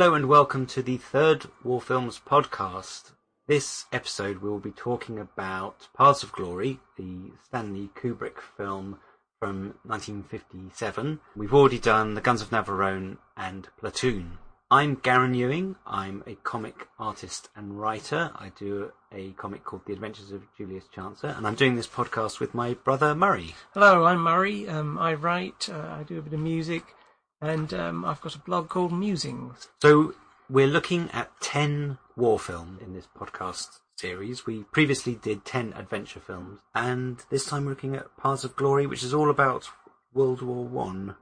Hello and welcome to the third War Films podcast. This episode we will be talking about Paths of Glory, the Stanley Kubrick film from 1957. We've already done The Guns of Navarone and Platoon. I'm Garen Ewing. I'm a comic artist and writer. I do a comic called The Adventures of Julius Chancer, and I'm doing this podcast with my brother Murray. Hello, I'm Murray. I write, I do a bit of music, and I've got a blog called Musings. So we're looking at 10 war films in this podcast series. We previously did 10 adventure films, and this time we're looking at Paths of Glory, which is all about World War One.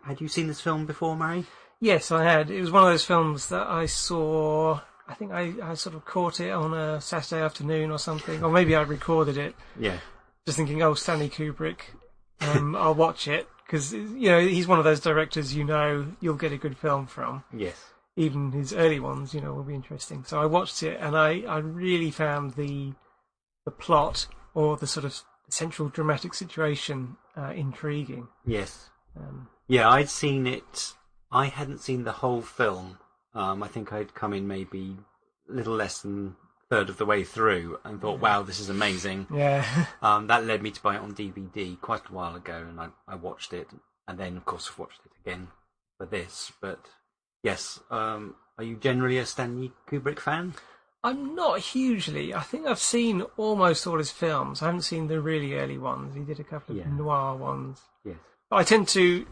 Had you seen this film before, Murray? Yes, I had. It was one of those films that I saw. I think I sort of caught it on a Saturday afternoon or something, or maybe I recorded it. Yeah. Just thinking, oh, Stanley Kubrick, I'll watch it, because, you know, he's one of those directors you'll get a good film from. Yes. Even his early ones, will be interesting. So I watched it, and I really found the plot, or the sort of central dramatic situation, intriguing. Yes. Yeah, I'd seen it. I hadn't seen the whole film. I think I'd come in maybe a little less than a third of the way through and thought, wow, this is amazing. Yeah. That led me to buy it on DVD quite a while ago, and I watched it. And then, of course, I've watched it again for this. But, yes, are you generally a Stanley Kubrick fan? I'm not hugely. I think I've seen almost all his films. I haven't seen the really early ones. He did a couple of noir ones. Yes. I tend to,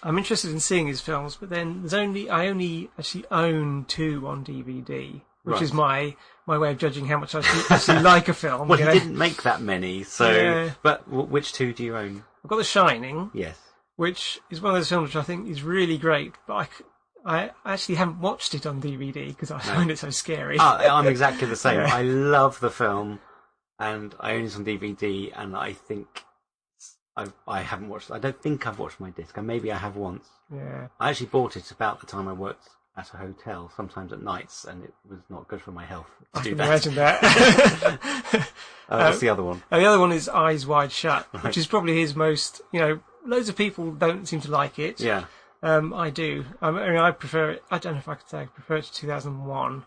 I'm interested in seeing his films, but then I only actually own 2 on DVD, which is my way of judging how much I actually like a film. Well, he didn't make that many, so... Yeah. But which 2 do you own? I've got The Shining. Yes. Which is one of those films which I think is really great, but I actually haven't watched it on DVD because I find it so scary. I'm exactly the same. Yeah. I love the film, and I own it on DVD, and I think... I haven't watched. I don't think I've watched my disc. Maybe I have once. Yeah. I actually bought it about the time I worked at a hotel, sometimes at nights, and it was not good for my health to do that. Imagine that. What's the other one? The other one is Eyes Wide Shut, which is probably his most. Loads of people don't seem to like it. Yeah. I do. I mean, I prefer it. I don't know if I could say I prefer it to 2001.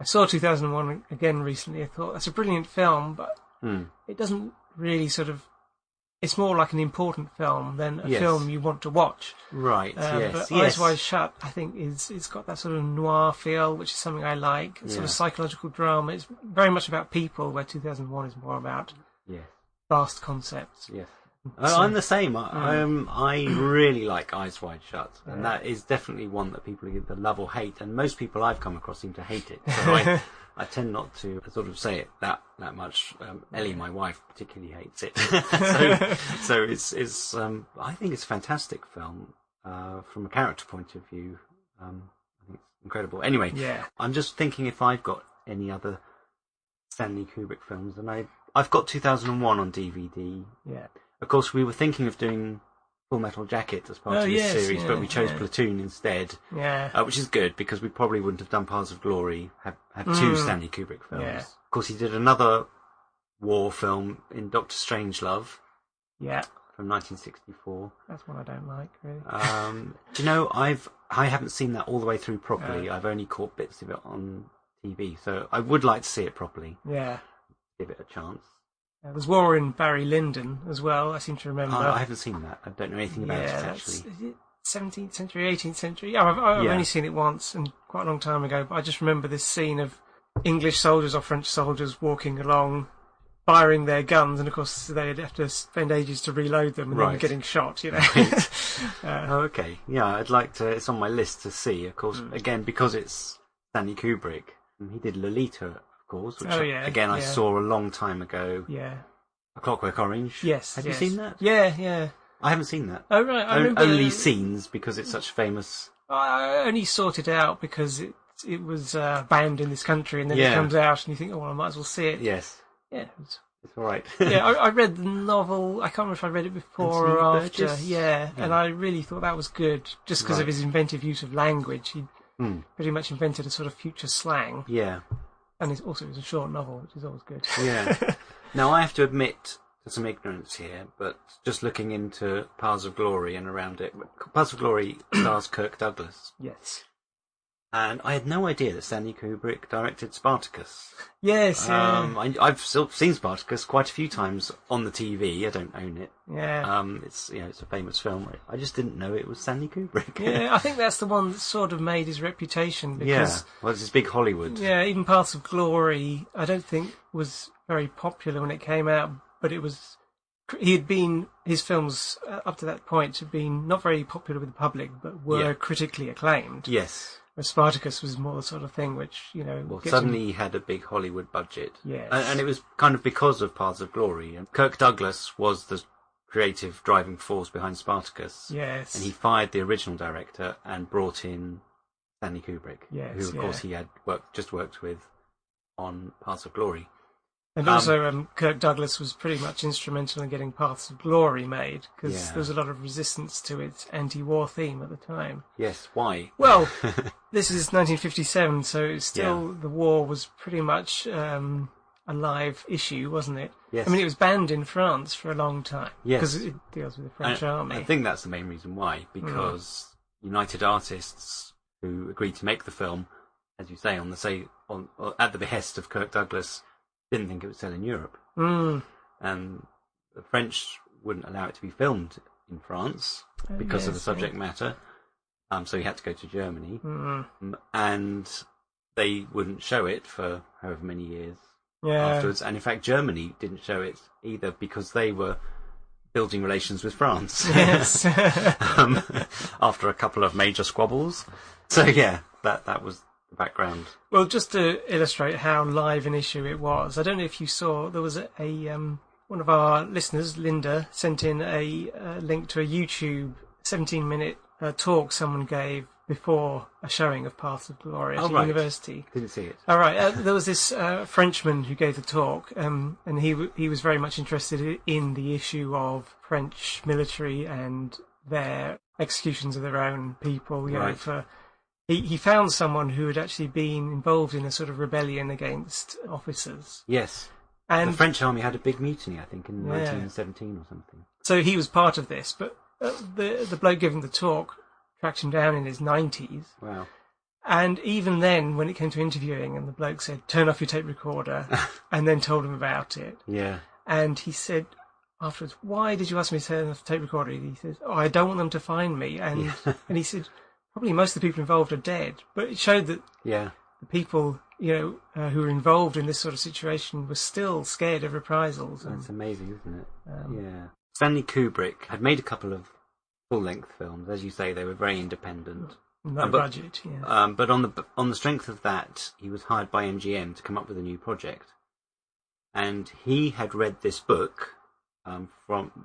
I saw 2001 again recently. I thought that's a brilliant film, but it doesn't really sort of. It's more like an important film than a film you want to watch. Right, But Eyes Wide Shut, I think, it's got that sort of noir feel, which is something I like. Sort of psychological drama. It's very much about people, where 2001 is more about vast concepts. Yes. I'm the same. I really like Eyes Wide Shut, and that is definitely one that people either love or hate, and most people I've come across seem to hate it. So I tend not to sort of say it that much. Ellie, my wife, particularly hates it. so it's I think it's a fantastic film from a character point of view. I think it's incredible. Anyway, I'm just thinking if I've got any other Stanley Kubrick films, and I've got 2001 on DVD. Yeah. Of course, we were thinking of doing Full Metal Jacket as part of this series, but we chose Platoon instead, which is good because we probably wouldn't have done Paths of Glory, have 2 Stanley Kubrick films. Yeah. Of course, he did another war film in Dr. Strangelove from 1964. That's one I don't like, really. Do you know, I haven't seen that all the way through properly. I've only caught bits of it on TV, so I would like to see it properly. Yeah. Give it a chance. There's War in Barry Lyndon as well, I seem to remember. I haven't seen that. I don't know anything about it, actually. Is it 17th century, 18th century? Yeah, I've only seen it once, and quite a long time ago, but I just remember this scene of English soldiers or French soldiers walking along, firing their guns, and of course they'd have to spend ages to reload them, and then getting shot, Right. Okay. Yeah, I'd like to... It's on my list to see, of course, again, because it's Stanley Kubrick. He did Lolita, which I saw a long time ago. Yeah. A Clockwork Orange. Yes. Have you seen that? Yeah. I haven't seen that. Oh, right. I remember... Only scenes, because it's such famous... I only sought it out because it was banned in this country, and then it comes out, and you think, oh, well, I might as well see it. Yes. Yeah. It's all right. I read the novel. I can't remember if I read it before or after. Burgess? Yeah, and I really thought that was good, just because of his inventive use of language. He pretty much invented a sort of future slang. Yeah. And it was a short novel, which is always good. Yeah. Now, I have to admit to some ignorance here, but just looking into Paths of Glory and around it, Paths of Glory stars Kirk Douglas. Yes. And I had no idea that Stanley Kubrick directed Spartacus. Yes, yeah. I've still seen Spartacus quite a few times on the TV. I don't own it. Yeah. It's it's a famous film. I just didn't know it was Stanley Kubrick. Yeah, I think that's the one that sort of made his reputation. Because, well, it's his big Hollywood. Yeah, even Paths of Glory, I don't think was very popular when it came out, but it was. His films up to that point had been not very popular with the public, but were critically acclaimed. Yes. Whereas Spartacus was more the sort of thing which, Well, suddenly he had a big Hollywood budget. Yes. And it was kind of because of Paths of Glory. And Kirk Douglas was the creative driving force behind Spartacus. Yes. And he fired the original director and brought in Stanley Kubrick, yes, who, of course, he had worked with on Paths of Glory. And also, Kirk Douglas was pretty much instrumental in getting Paths of Glory made, because there was a lot of resistance to its anti-war theme at the time. Yes, why? Well, this is 1957, so it's still the war was pretty much a live issue, wasn't it? Yes. I mean, it was banned in France for a long time, because it deals with the French army. I think that's the main reason why, because United Artists, who agreed to make the film, as you say, at the behest of Kirk Douglas, didn't think it would sell in Europe. And the French wouldn't allow it to be filmed in France because of the subject matter. So he had to go to Germany. And they wouldn't show it for however many years afterwards. And in fact, Germany didn't show it either because they were building relations with France. Yes. After a couple of major squabbles. So that was the background. Well, just to illustrate how live an issue it was, I don't know if you saw, there was one of our listeners, Linda, sent in a link to a YouTube 17-minute talk someone gave before a showing of Paths of Glory at a university. Didn't see it. All right. There was this Frenchman who gave the talk, and he was very much interested in the issue of French military and their executions of their own people. He found someone who had actually been involved in a sort of rebellion against officers. Yes. And the French army had a big mutiny, I think, in 1917 or something. So he was part of this, but the bloke giving the talk tracked him down in his 90s. Wow. And even then, when it came to interviewing, and the bloke said, "Turn off your tape recorder," and then told him about it. Yeah. And he said afterwards, "Why did you ask me to turn off the tape recorder?" He says, "Oh, I don't want them to find me." And he said, probably most of the people involved are dead, but it showed that the people, who were involved in this sort of situation were still scared of reprisals. That's amazing, isn't it? Stanley Kubrick had made a couple of full-length films. As you say, they were very independent. No budget, but on the strength of that, he was hired by MGM to come up with a new project. And he had read this book,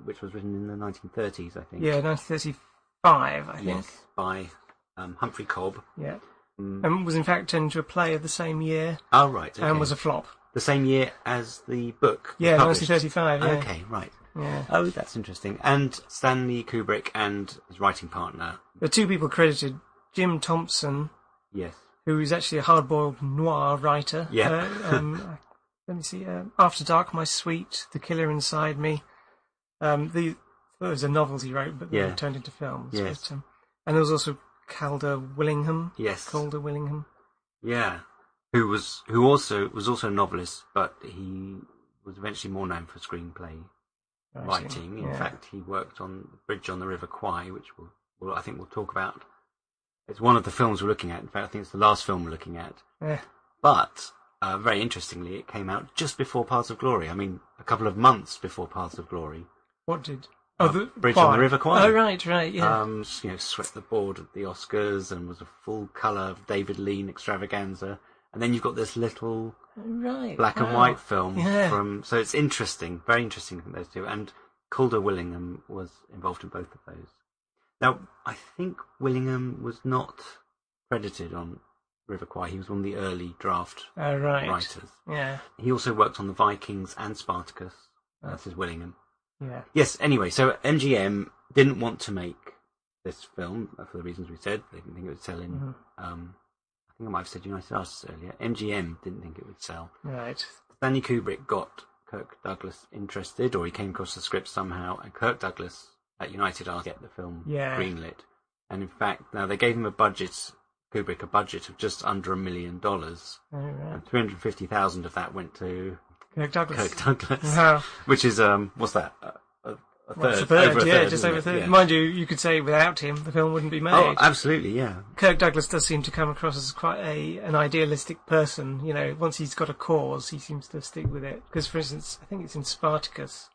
which was written in the 1930s, I think. Yeah, 1935, I think. Yes, by Humphrey Cobb. Yeah. And was in fact turned into a play of the same year. Oh, right. Okay. And was a flop. The same year as the book? Yeah, published. 1935, yeah. Okay, right. Yeah. Oh, that's interesting. And Stanley Kubrick and his writing partner. There are two people credited. Jim Thompson. Yes. Who is actually a hard-boiled noir writer. Yeah. Let me see. After Dark, My Sweet, The Killer Inside Me. Those are novels he wrote, but they were turned into films. Yes. But, and there was also Calder Willingham. Yes. Calder Willingham. Yeah. Who was also a novelist, but he was eventually more known for screenplay writing. In fact, he worked on Bridge on the River Kwai, which I think we'll talk about. It's one of the films we're looking at. In fact, I think it's the last film we're looking at. Yeah. But very interestingly, it came out just before Paths of Glory. I mean, a couple of months before Paths of Glory. What did? The Bridge on the River Kwai. Oh, right, yeah. Swept the board at the Oscars and was a full-colour David Lean extravaganza. And then you've got this little black and white film from. So it's interesting, very interesting, those two. And Calder Willingham was involved in both of those. Now, I think Willingham was not credited on River Kwai. He was one of the early draft writers. Yeah. He also worked on the Vikings and Spartacus. That's his Willingham. Yeah. Yes. Anyway, so MGM didn't want to make this film for the reasons we said. They didn't think it would sell in. I think I might have said United Artists earlier. MGM didn't think it would sell. Right. Stanley Kubrick got Kirk Douglas interested, or he came across the script somehow, and Kirk Douglas at United Artists get the film greenlit. And in fact, now they gave him a budget Kubrick a budget of just under $1 million, and 350,000 of that went to Kirk Douglas. Wow. Which is what's that? A third, over a third, just over a third. Yeah. Mind you could say without him, the film wouldn't be made. Oh, absolutely, yeah. Kirk Douglas does seem to come across as quite an idealistic person. You know, once he's got a cause, he seems to stick with it. Because, for instance, I think it's in Spartacus,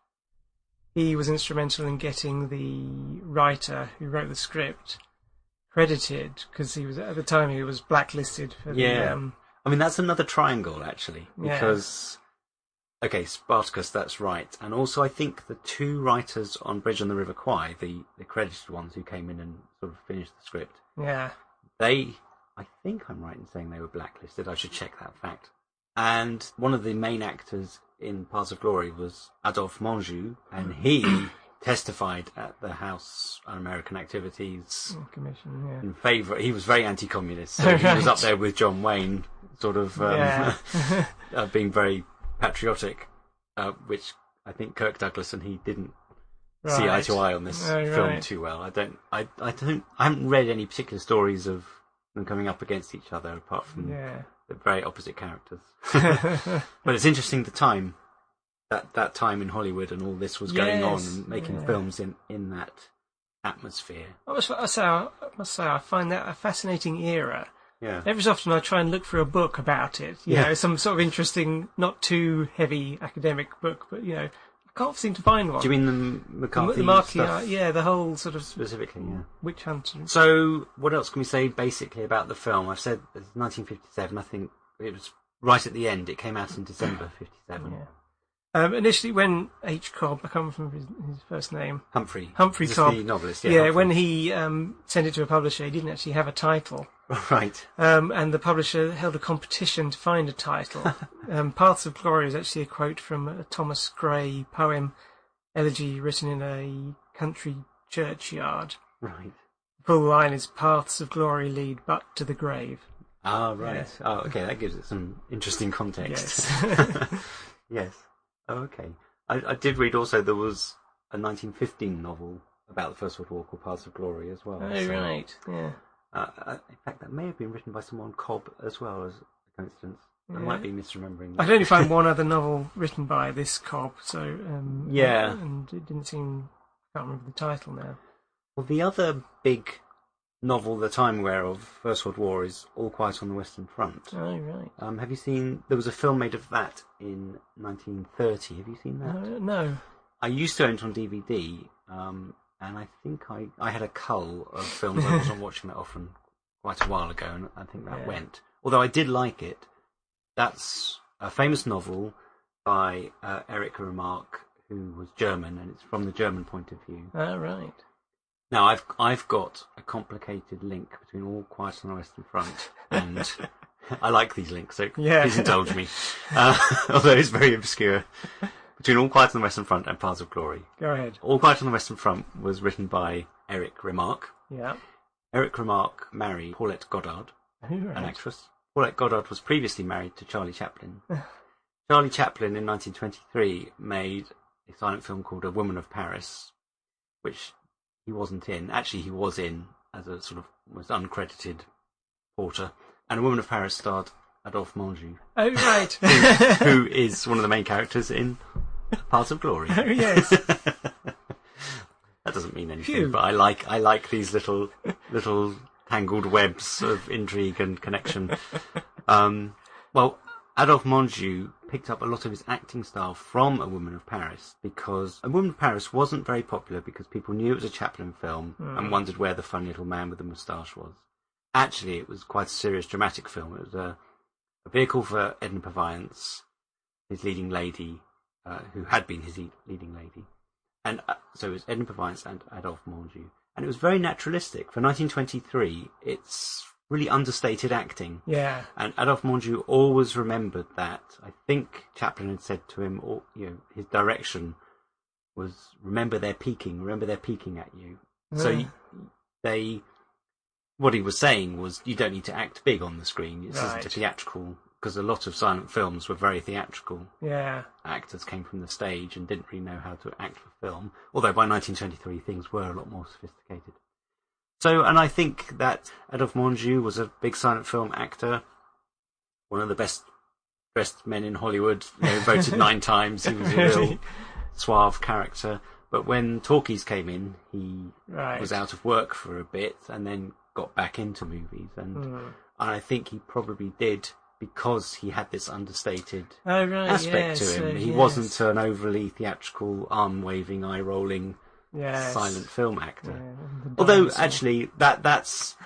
he was instrumental in getting the writer who wrote the script credited, because he was at the time he was blacklisted for the. I mean, that's another triangle actually, because. Okay, Spartacus, that's right. And also I think the two writers on Bridge on the River Kwai, the credited ones who came in and sort of finished the script, I think I'm right in saying they were blacklisted. I should check that fact. And one of the main actors in Paths of Glory was Adolphe Menjou, and he testified at the House Un-American Activities Commission, in favour. He was very anti-communist, so he was up there with John Wayne, sort of being very patriotic, which I think Kirk Douglas and he didn't see eye to eye on this film too well. I haven't read any particular stories of them coming up against each other apart from the very opposite characters. But it's interesting the time that time in Hollywood and all this was going on and making films in that atmosphere. I must say I find that a fascinating era. Yeah. Every so often I try and look for a book about it. You know, some sort of interesting, not too heavy academic book, but, you know, I can't seem to find one. Do you mean the McCarthy stuff? The whole sort of... Specifically, witch hunting. So, what else can we say basically about the film? I've said it's 1957. I think it was right at the end. It came out in December 57. Yeah. Initially, when H. Cobb, I can't remember his first name. Humphrey Cobb. The novelist, when he sent it to a publisher, he didn't actually have a title. Right. And the publisher held a competition to find a title. Paths of Glory is actually a quote from a Thomas Gray poem, elegy written in a country churchyard. Right. The full line is, "Paths of glory lead but to the grave." Ah, right. Yeah. Oh, okay, that gives it some interesting context. Yes. Yes. Oh, okay. I did read also there was a 1915 novel about the First World War called Paths of Glory as well. Oh, right, yeah. In fact, that may have been written by someone Cobb as well, as a coincidence. I might be misremembering. I'd only found one other novel written by this Cobb, so... and it didn't seem... I can't remember the title now. Well, the other big novel that I'm aware of, First World War, is All Quiet on the Western Front. Oh, right. Have you seen... There was a film made of that in 1930. Have you seen that? No. I used to own it on DVD, and I think I had a cull of films. I wasn't watching that often quite a while ago, and I think that went. Although I did like it. That's a famous novel by Erich Remarque, who was German, and it's from the German point of view. Oh, right. Now, I've got a complicated link between All Quiet on the Western Front and... I like these links, so please indulge me. Although it's very obscure. Between All Quiet on the Western Front and Paths of Glory. Go ahead. All Quiet on the Western Front was written by Erich Remarque. Yeah. Erich Remarque married Paulette Goddard, an actress. Paulette Goddard was previously married to Charlie Chaplin. Charlie Chaplin in 1923 made a silent film called A Woman of Paris, which he wasn't in. Actually, he was in as a sort of almost uncredited porter. And A Woman of Paris starred Adolphe Menjou. Oh, right. who is one of the main characters in Paths of Glory. Oh, yes. That doesn't mean anything, but I like these little tangled webs of intrigue and connection. Well, Adolphe Menjou picked up a lot of his acting style from A Woman of Paris, because A Woman of Paris wasn't very popular because people knew it was a Chaplin film and wondered where the funny little man with the moustache was. Actually, it was quite a serious, dramatic film. It was a vehicle for Edna Purviance, his leading lady, who had been his leading lady. And so it was Edna Purviance and Adolphe Menjou. And it was very naturalistic. For 1923, it's really understated acting. Yeah. And Adolphe Menjou always remembered that. I think Chaplin had said to him, his direction was, remember they're peeking at you. So what he was saying was, you don't need to act big on the screen. This isn't a theatrical, because a lot of silent films were very theatrical. Yeah. Actors came from the stage and didn't really know how to act for film. Although by 1923 things were a lot more sophisticated. So, and I think that Adolphe Menjou was a big silent film actor, one of the best dressed men in Hollywood, voted 9 times. He was a real suave character. But when talkies came in, he was out of work for a bit and then got back into movies. And I think he probably did because he had this understated aspect to him. He wasn't an overly theatrical, arm-waving, eye-rolling silent film actor. Although, actually, that's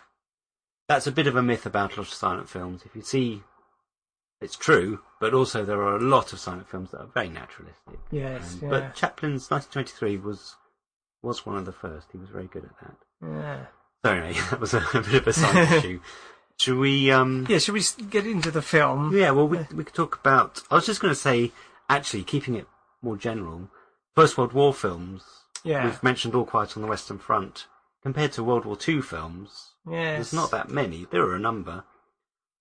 a bit of a myth about a lot of silent films. If you see, it's true, but also there are a lot of silent films that are very naturalistic. But Chaplin's 1923 was one of the first. He was very good at that. Yeah. So anyway, that was a bit of a side issue. Should we... should we get into the film? Yeah, well, we could talk about... I was just going to say, actually, keeping it more general, First World War films, we've mentioned All Quiet on the Western Front. Compared to World War II films, there's not that many. There are a number.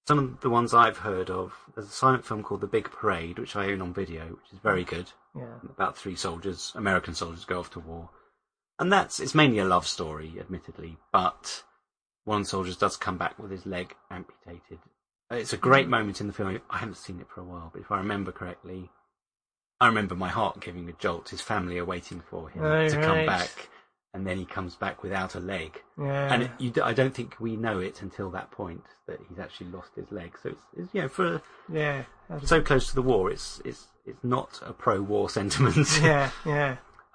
Some of the ones I've heard of, there's a silent film called The Big Parade, which I own on video, which is very good. Yeah. About 3 soldiers, American soldiers, go off to war. And it's mainly a love story, admittedly, but one of the soldiers does come back with his leg amputated. It's a great moment in the film. I haven't seen it for a while, but if I remember correctly, I remember my heart giving a jolt. His family are waiting for him to come back, and then he comes back without a leg. Yeah. And I don't think we know it until that point that he's actually lost his leg. So it's so close to the war, it's not a pro-war sentiment.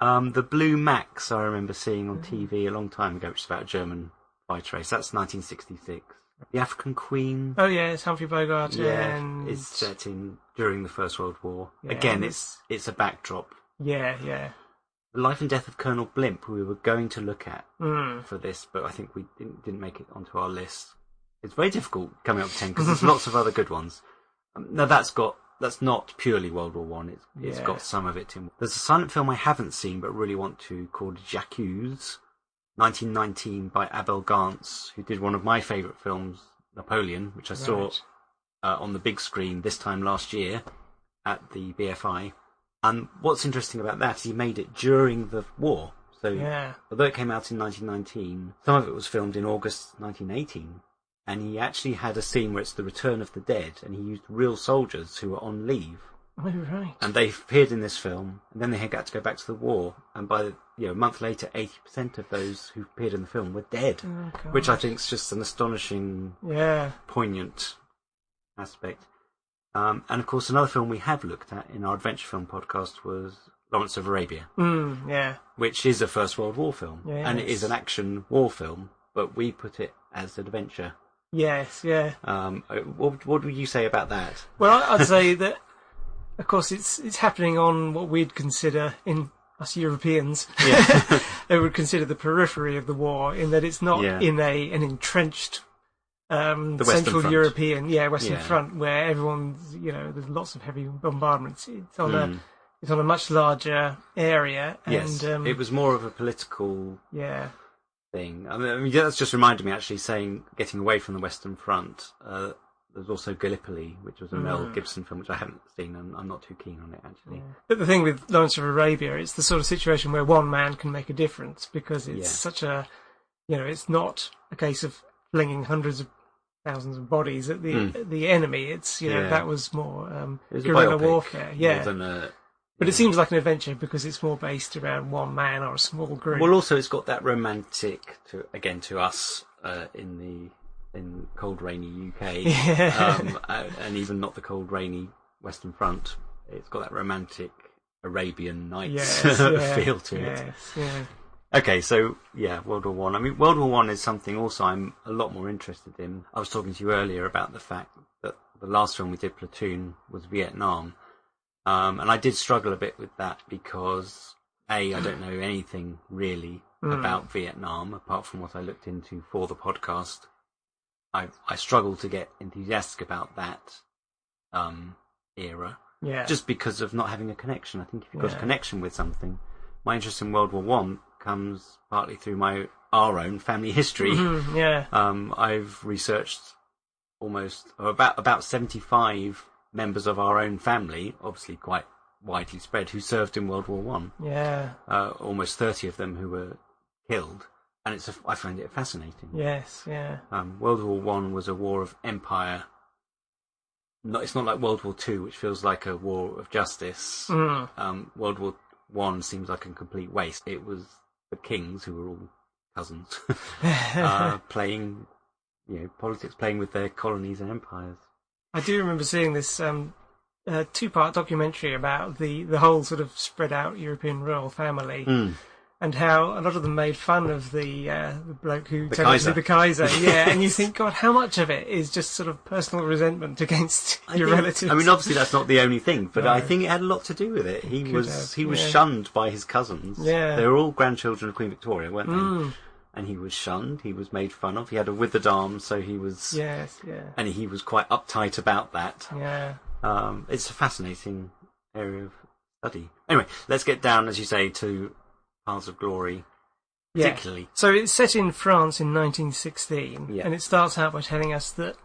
The Blue Max I remember seeing on TV a long time ago, which is about a German fighter race. That's 1966. The African Queen. Oh yeah, it's Humphrey Bogart. It's set during the First World War. Yeah, again, it's a backdrop. Yeah. The Life and Death of Colonel Blimp we were going to look at for this, but I think we didn't make it onto our list. It's very difficult coming up with 10 because there's lots of other good ones. Now that's not purely World War One. It's got some of it in. There's a silent film I haven't seen but really want to, called J'accuse, 1919, by Abel Gance, who did one of my favourite films, Napoleon, which I saw on the big screen this time last year at the BFI. And what's interesting about that is he made it during the war. So although it came out in 1919, some of it was filmed in August 1918. And he actually had a scene where it's the return of the dead, and he used real soldiers who were on leave. Oh, right. And they appeared in this film, and then they had got to go back to the war. And by a month later, 80% of those who appeared in the film were dead, which I think is just an astonishing, poignant aspect. And of course, another film we have looked at in our adventure film podcast was Lawrence of Arabia, which is a First World War film, and it is an action war film, but we put it as adventure. Yes. What would you say about that? Well, I'd say that, of course, it's happening on what we'd consider, in us Europeans, they would consider the periphery of the war, in that it's not in an entrenched Central European, Western Front, where everyone's, there's lots of heavy bombardments. It's on a much larger area. Yes, and it was more of a political thing. I mean, that's just reminded me, actually, getting away from the Western Front. There's also Gallipoli, which was a Mel Gibson film, which I haven't seen, and I'm not too keen on it, actually. Yeah. But the thing with Lawrence of Arabia, it's the sort of situation where one man can make a difference, because it's such a, it's not a case of flinging hundreds of thousands of bodies at the enemy. It's, that was more guerrilla warfare. More than but it seems like an adventure because it's more based around one man or a small group. Well, also it's got that romantic to us in cold, rainy UK, and even not the cold, rainy Western Front. It's got that romantic Arabian Nights feel to it. Yeah. Okay, so World War One. I mean, World War One is something also I'm a lot more interested in. I was talking to you earlier about the fact that the last film we did, Platoon, was Vietnam. And I did struggle a bit with that because, I don't know anything really about Vietnam, apart from what I looked into for the podcast. I struggled to get enthusiastic about that era, just because of not having a connection. I think if you've got a connection with something, my interest in World War One comes partly through our own family history. I've researched about 75 members of our own family, obviously quite widely spread, who served in World War One. Almost 30 of them who were killed. and I find it fascinating. Yes, yeah. World War One was a war of empire. It's not like World War Two, which feels like a war of justice. World War One seems like a complete waste. It was the kings, who were all cousins, playing, politics, playing with their colonies and empires. I do remember seeing this two-part documentary about the whole sort of spread out European royal family. And how a lot of them made fun of the bloke who turned out to be the Kaiser. Yeah, and you think, God, how much of it is just sort of personal resentment against your relatives? I mean, obviously that's not the only thing, but no. I think it had a lot to do with it. He was shunned by his cousins. Yeah. They were all grandchildren of Queen Victoria, weren't they? And he was shunned. He was made fun of. He had a withered arm, so he was... Yes, yeah. And he was quite uptight about that. Yeah. It's a fascinating area of study. Anyway, let's get down, as you say, to Paths of Glory, particularly. Yeah. So it's set in France in 1916, and it starts out by telling us that,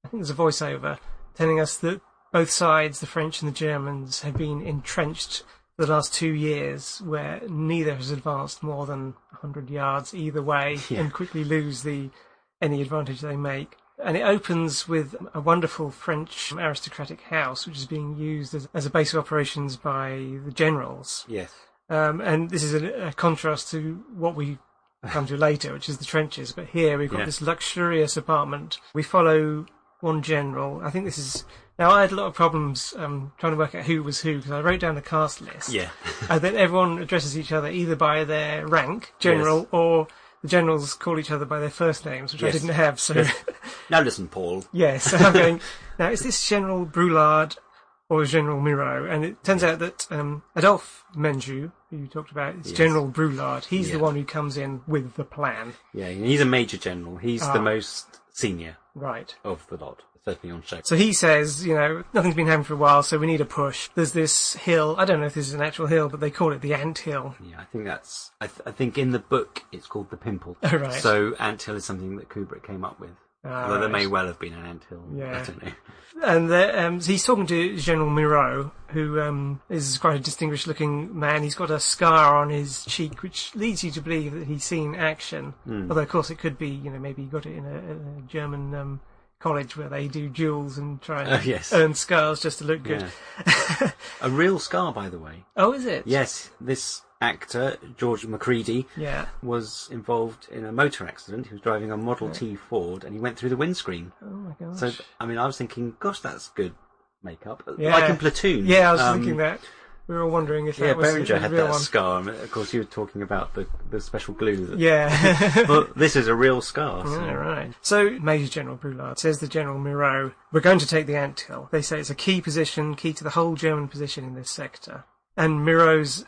I think there's a voiceover, telling us that both sides, the French and the Germans, have been entrenched for the last 2 years, where neither has advanced more than 100 yards either way, and quickly lose any advantage they make. And it opens with a wonderful French aristocratic house, which is being used as a base of operations by the generals. Yes. And this is a contrast to what we come to later, which is the trenches. But here we've got this luxurious apartment. We follow one general. I think this is... Now, I had a lot of problems trying to work out who was who, because I wrote down the cast list. Yeah. And then everyone addresses each other either by their rank, general, or the generals call each other by their first names, which I didn't have. So Now listen, Paul. Yes. I'm going, now, is this General Brulard or General Miro? And it turns out that Adolphe Menjou, who you talked about, is General Brulard. He's the one who comes in with the plan. Yeah, he's a major general. He's the most senior of the lot, certainly on show. So he says, nothing's been happening for a while, so we need a push. There's this hill. I don't know if this is an actual hill, but they call it the Ant Hill. Yeah, I think that's... I think in the book it's called the Pimple. Oh, right. So Ant Hill is something that Kubrick came up with. Although there may well have been an anthill. Yeah. I don't know. And so he's talking to General Miro, who is quite a distinguished-looking man. He's got a scar on his cheek, which leads you to believe that he's seen action. Although, of course, it could be, maybe he got it in a German college where they do duels and try and earn scars just to look good. Yeah. A real scar, by the way. Oh, is it? Yes. This actor, George Macready, was involved in a motor accident. He was driving a Model T Ford and he went through the windscreen. Oh my gosh. So, I was thinking, gosh, that's good makeup. Like in Platoon. Yeah, I was thinking that. We were all wondering if that was Berenger had real that one. scar. Of course, you were talking about the special glue. Yeah. Well, this is a real scar. So. Yeah, right. So, Major General Brulard says to General Miro, we're going to take the Ant Hill. They say it's a key position, key to the whole German position in this sector. And Miro's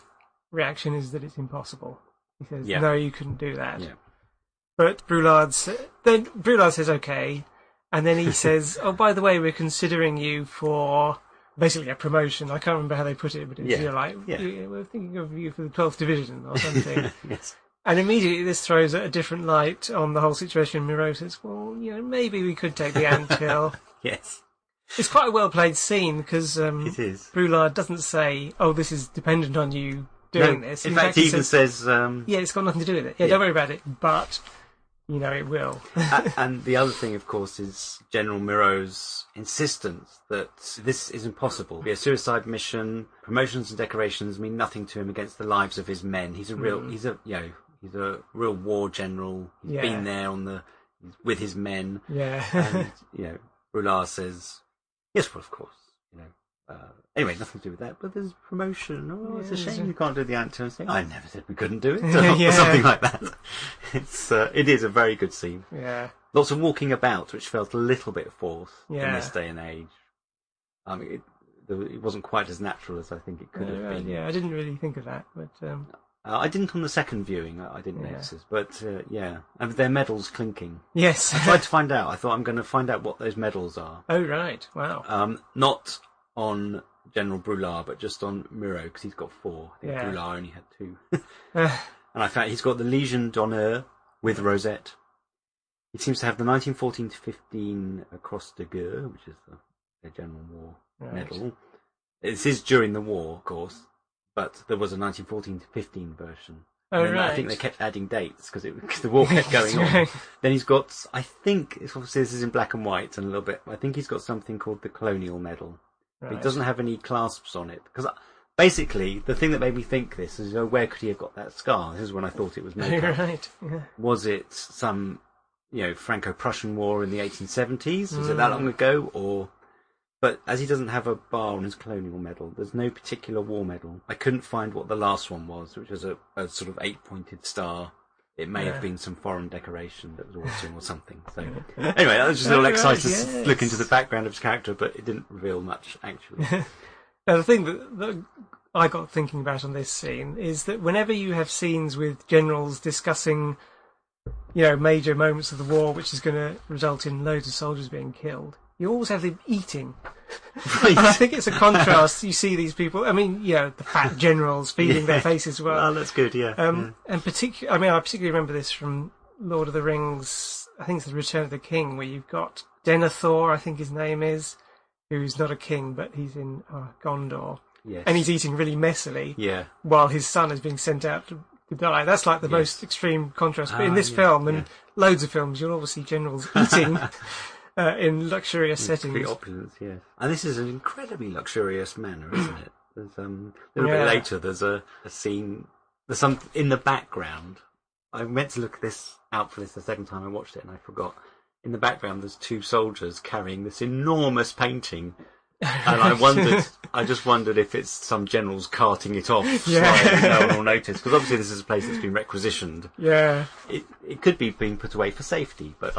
reaction is that it's impossible. He says, no, you couldn't do that. Yeah. But Brulard says, okay. And then he says, oh, by the way, we're considering you for... basically a promotion. I can't remember how they put it, but it's we're thinking of you for the 12th Division or something. Yes. And immediately this throws a different light on the whole situation. Miro says, well, maybe we could take the Ant Hill. Yes. It's quite a well-played scene because it is. Brulard doesn't say, oh, this is dependent on you doing this. In fact, he even says... it's got nothing to do with it. Yeah, don't worry about it, but... it will. And the other thing, of course, is General Miro's insistence that this is impossible. It'll be a suicide mission. Promotions and decorations mean nothing to him against the lives of his men. He's a real, he's a real war general. He's been there with his men. Yeah. And Brulard says, yes, well, of course. Anyway, nothing to do with that, but there's promotion. Oh, it's a shame you can't do the Ant Hill thing. I never said we couldn't do it, or something like that. It is a very good scene. Yeah. Lots of walking about, which felt a little bit forced in this day and age. It wasn't quite as natural as I think it could have been. Yeah, I didn't really think of that, but... I didn't on the second viewing, I didn't notice this, but and their medals clinking. Yes. I tried to find out. I thought I'm going to find out what those medals are. Oh, right. Wow. Not on General Brulard, but just on Miro, because he's got 4. I think Brulard only had 2. And I found he's got the Legion d'Honneur with Rosette. He seems to have the 1914 to 15 Cross de Guerre, which is the General War medal. This is during the war, of course, but there was a 1914 to 15 version. Oh, and right. I think they kept adding dates because the war kept going on. Right. Then he's got, I think, obviously this is in black and white and a little bit, I think he's got something called the Colonial Medal. Right. But he doesn't have any clasps on it. Because basically, the thing that made me think this is, where could he have got that scar? This is when I thought it was makeup. Right. Yeah. Was it some, Franco-Prussian war in the 1870s? Was it that long ago? But as he doesn't have a bar on his Colonial Medal, there's no particular war medal. I couldn't find what the last one was, which was a sort of 8-pointed star. It may have been some foreign decoration that was awesome or something. So anyway, that was just a little exciting to look into the background of his character, but it didn't reveal much, actually. Now, the thing that I got thinking about on this scene is that whenever you have scenes with generals discussing, major moments of the war, which is going to result in loads of soldiers being killed, you always have them eating. Right. And I think it's a contrast. You see these people, the fat generals feeding their faces well. Oh, that's good, yeah. And I particularly remember this from Lord of the Rings, I think it's The Return of the King, where you've got Denethor, I think his name is, who's not a king, but he's in Gondor. Yes. And he's eating really messily while his son is being sent out to die. That's like the most extreme contrast. But in this film, and loads of films, you'll always see generals eating in luxurious settings. Complete opulence, yes. And this is an incredibly luxurious manner, isn't it? There's a little bit later, there's a scene, there's some in the background. I meant to look this out for this the second time I watched it, and I forgot. In the background, there's two soldiers carrying this enormous painting. And I just wondered if it's some generals carting it off, so no one will notice. Because obviously this is a place that's been requisitioned. Yeah. It could be being put away for safety, but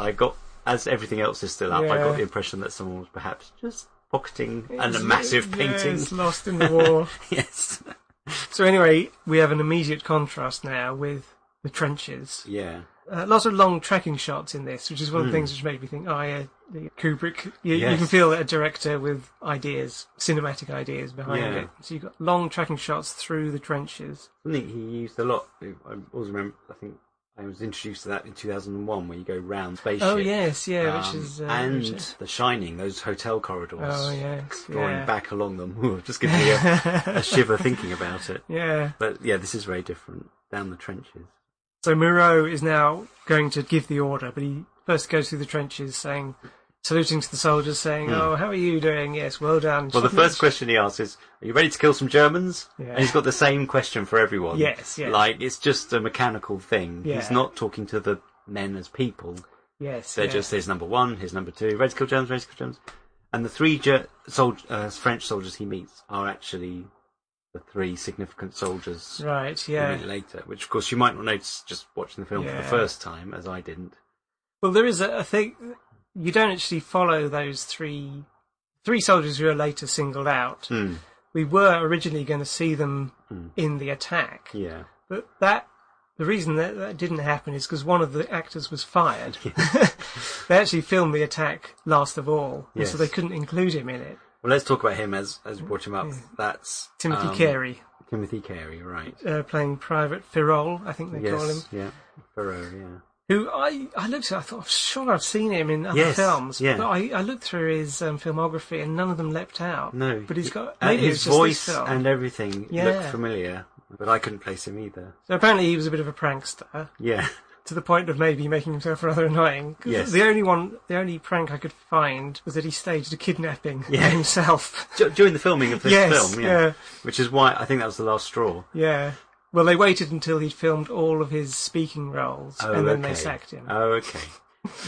as everything else is still up, I got the impression that someone was perhaps just pocketing a massive painting. It's lost in the war. Yes. So anyway, we have an immediate contrast now with the trenches. Yeah. Lots of long tracking shots in this, which is one of the things which made me think, the Kubrick, you can feel that a director with ideas, cinematic ideas behind it. So you've got long tracking shots through the trenches. Something he used a lot. I always remember, I think I was introduced to that in 2001, where you go round spaceship. Oh, yes, which is... and The Shining, those hotel corridors. Oh, yes, drawing back along them. Just gives me a shiver thinking about it. Yeah. But yeah, this is very different, down the trenches. So Moreau is now going to give the order, but he first goes through the trenches saluting to the soldiers, saying, "Oh, how are you doing? Yes, well done." Well, the first question he asks is, "Are you ready to kill some Germans?" Yeah. And he's got the same question for everyone. Yes, yes. Like, it's just a mechanical thing. Yeah. He's not talking to the men as people. Yes, They're just, here's number one, here's number two, ready to kill Germans, ready to kill Germans. And the three French soldiers he meets are actually the three significant soldiers right, yeah. later, which of course you might not notice just watching the film for the first time, as I didn't. Well, there is a thing, you don't actually follow those three soldiers who are later singled out. We were originally going to see them in the attack, but the reason that didn't happen is because one of the actors was fired. They actually filmed the attack last of all, and so they couldn't include him in it. Well, let's talk about him as we watch him up. That's Timothy Carey. Timothy Carey, right. Playing Private Firol, I think they call him. Yeah, Firol, yeah. Who I looked at, I thought, I'm sure I've seen him in other films. Yeah. But I looked through his filmography and none of them leapt out. No. But he's got... Maybe his voice and everything looked familiar, but I couldn't place him either. So apparently he was a bit of a prankster. Yeah. To the point of maybe making himself rather annoying. Yes. The only prank I could find was that he staged a kidnapping himself. During the filming of this film, yeah. Which is why I think that was the last straw. Yeah. Well, they waited until he'd filmed all of his speaking roles, and then they sacked him. Oh, okay.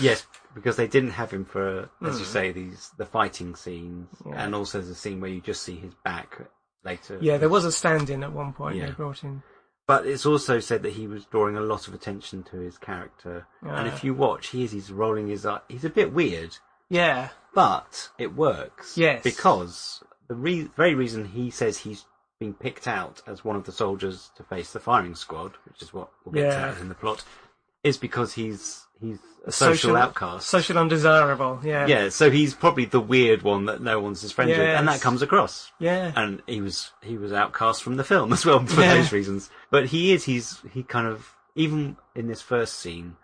Yes, because they didn't have him for, as you say, the fighting scenes, and also the scene where you just see his back later. Yeah, there was a stand-in at one point they brought in. But it's also said that he was drawing a lot of attention to his character. And if you watch, he's rolling his eye. He's a bit weird. Yeah. But it works. Yes. Because the very reason he says he's being picked out as one of the soldiers to face the firing squad, which is what we'll get to in the plot, is because he's a social outcast. Social undesirable, yeah. Yeah, so he's probably the weird one that no one's his friend with, and that comes across. Yeah. And he was outcast from the film as well for those reasons. But he kind of, even in this first scene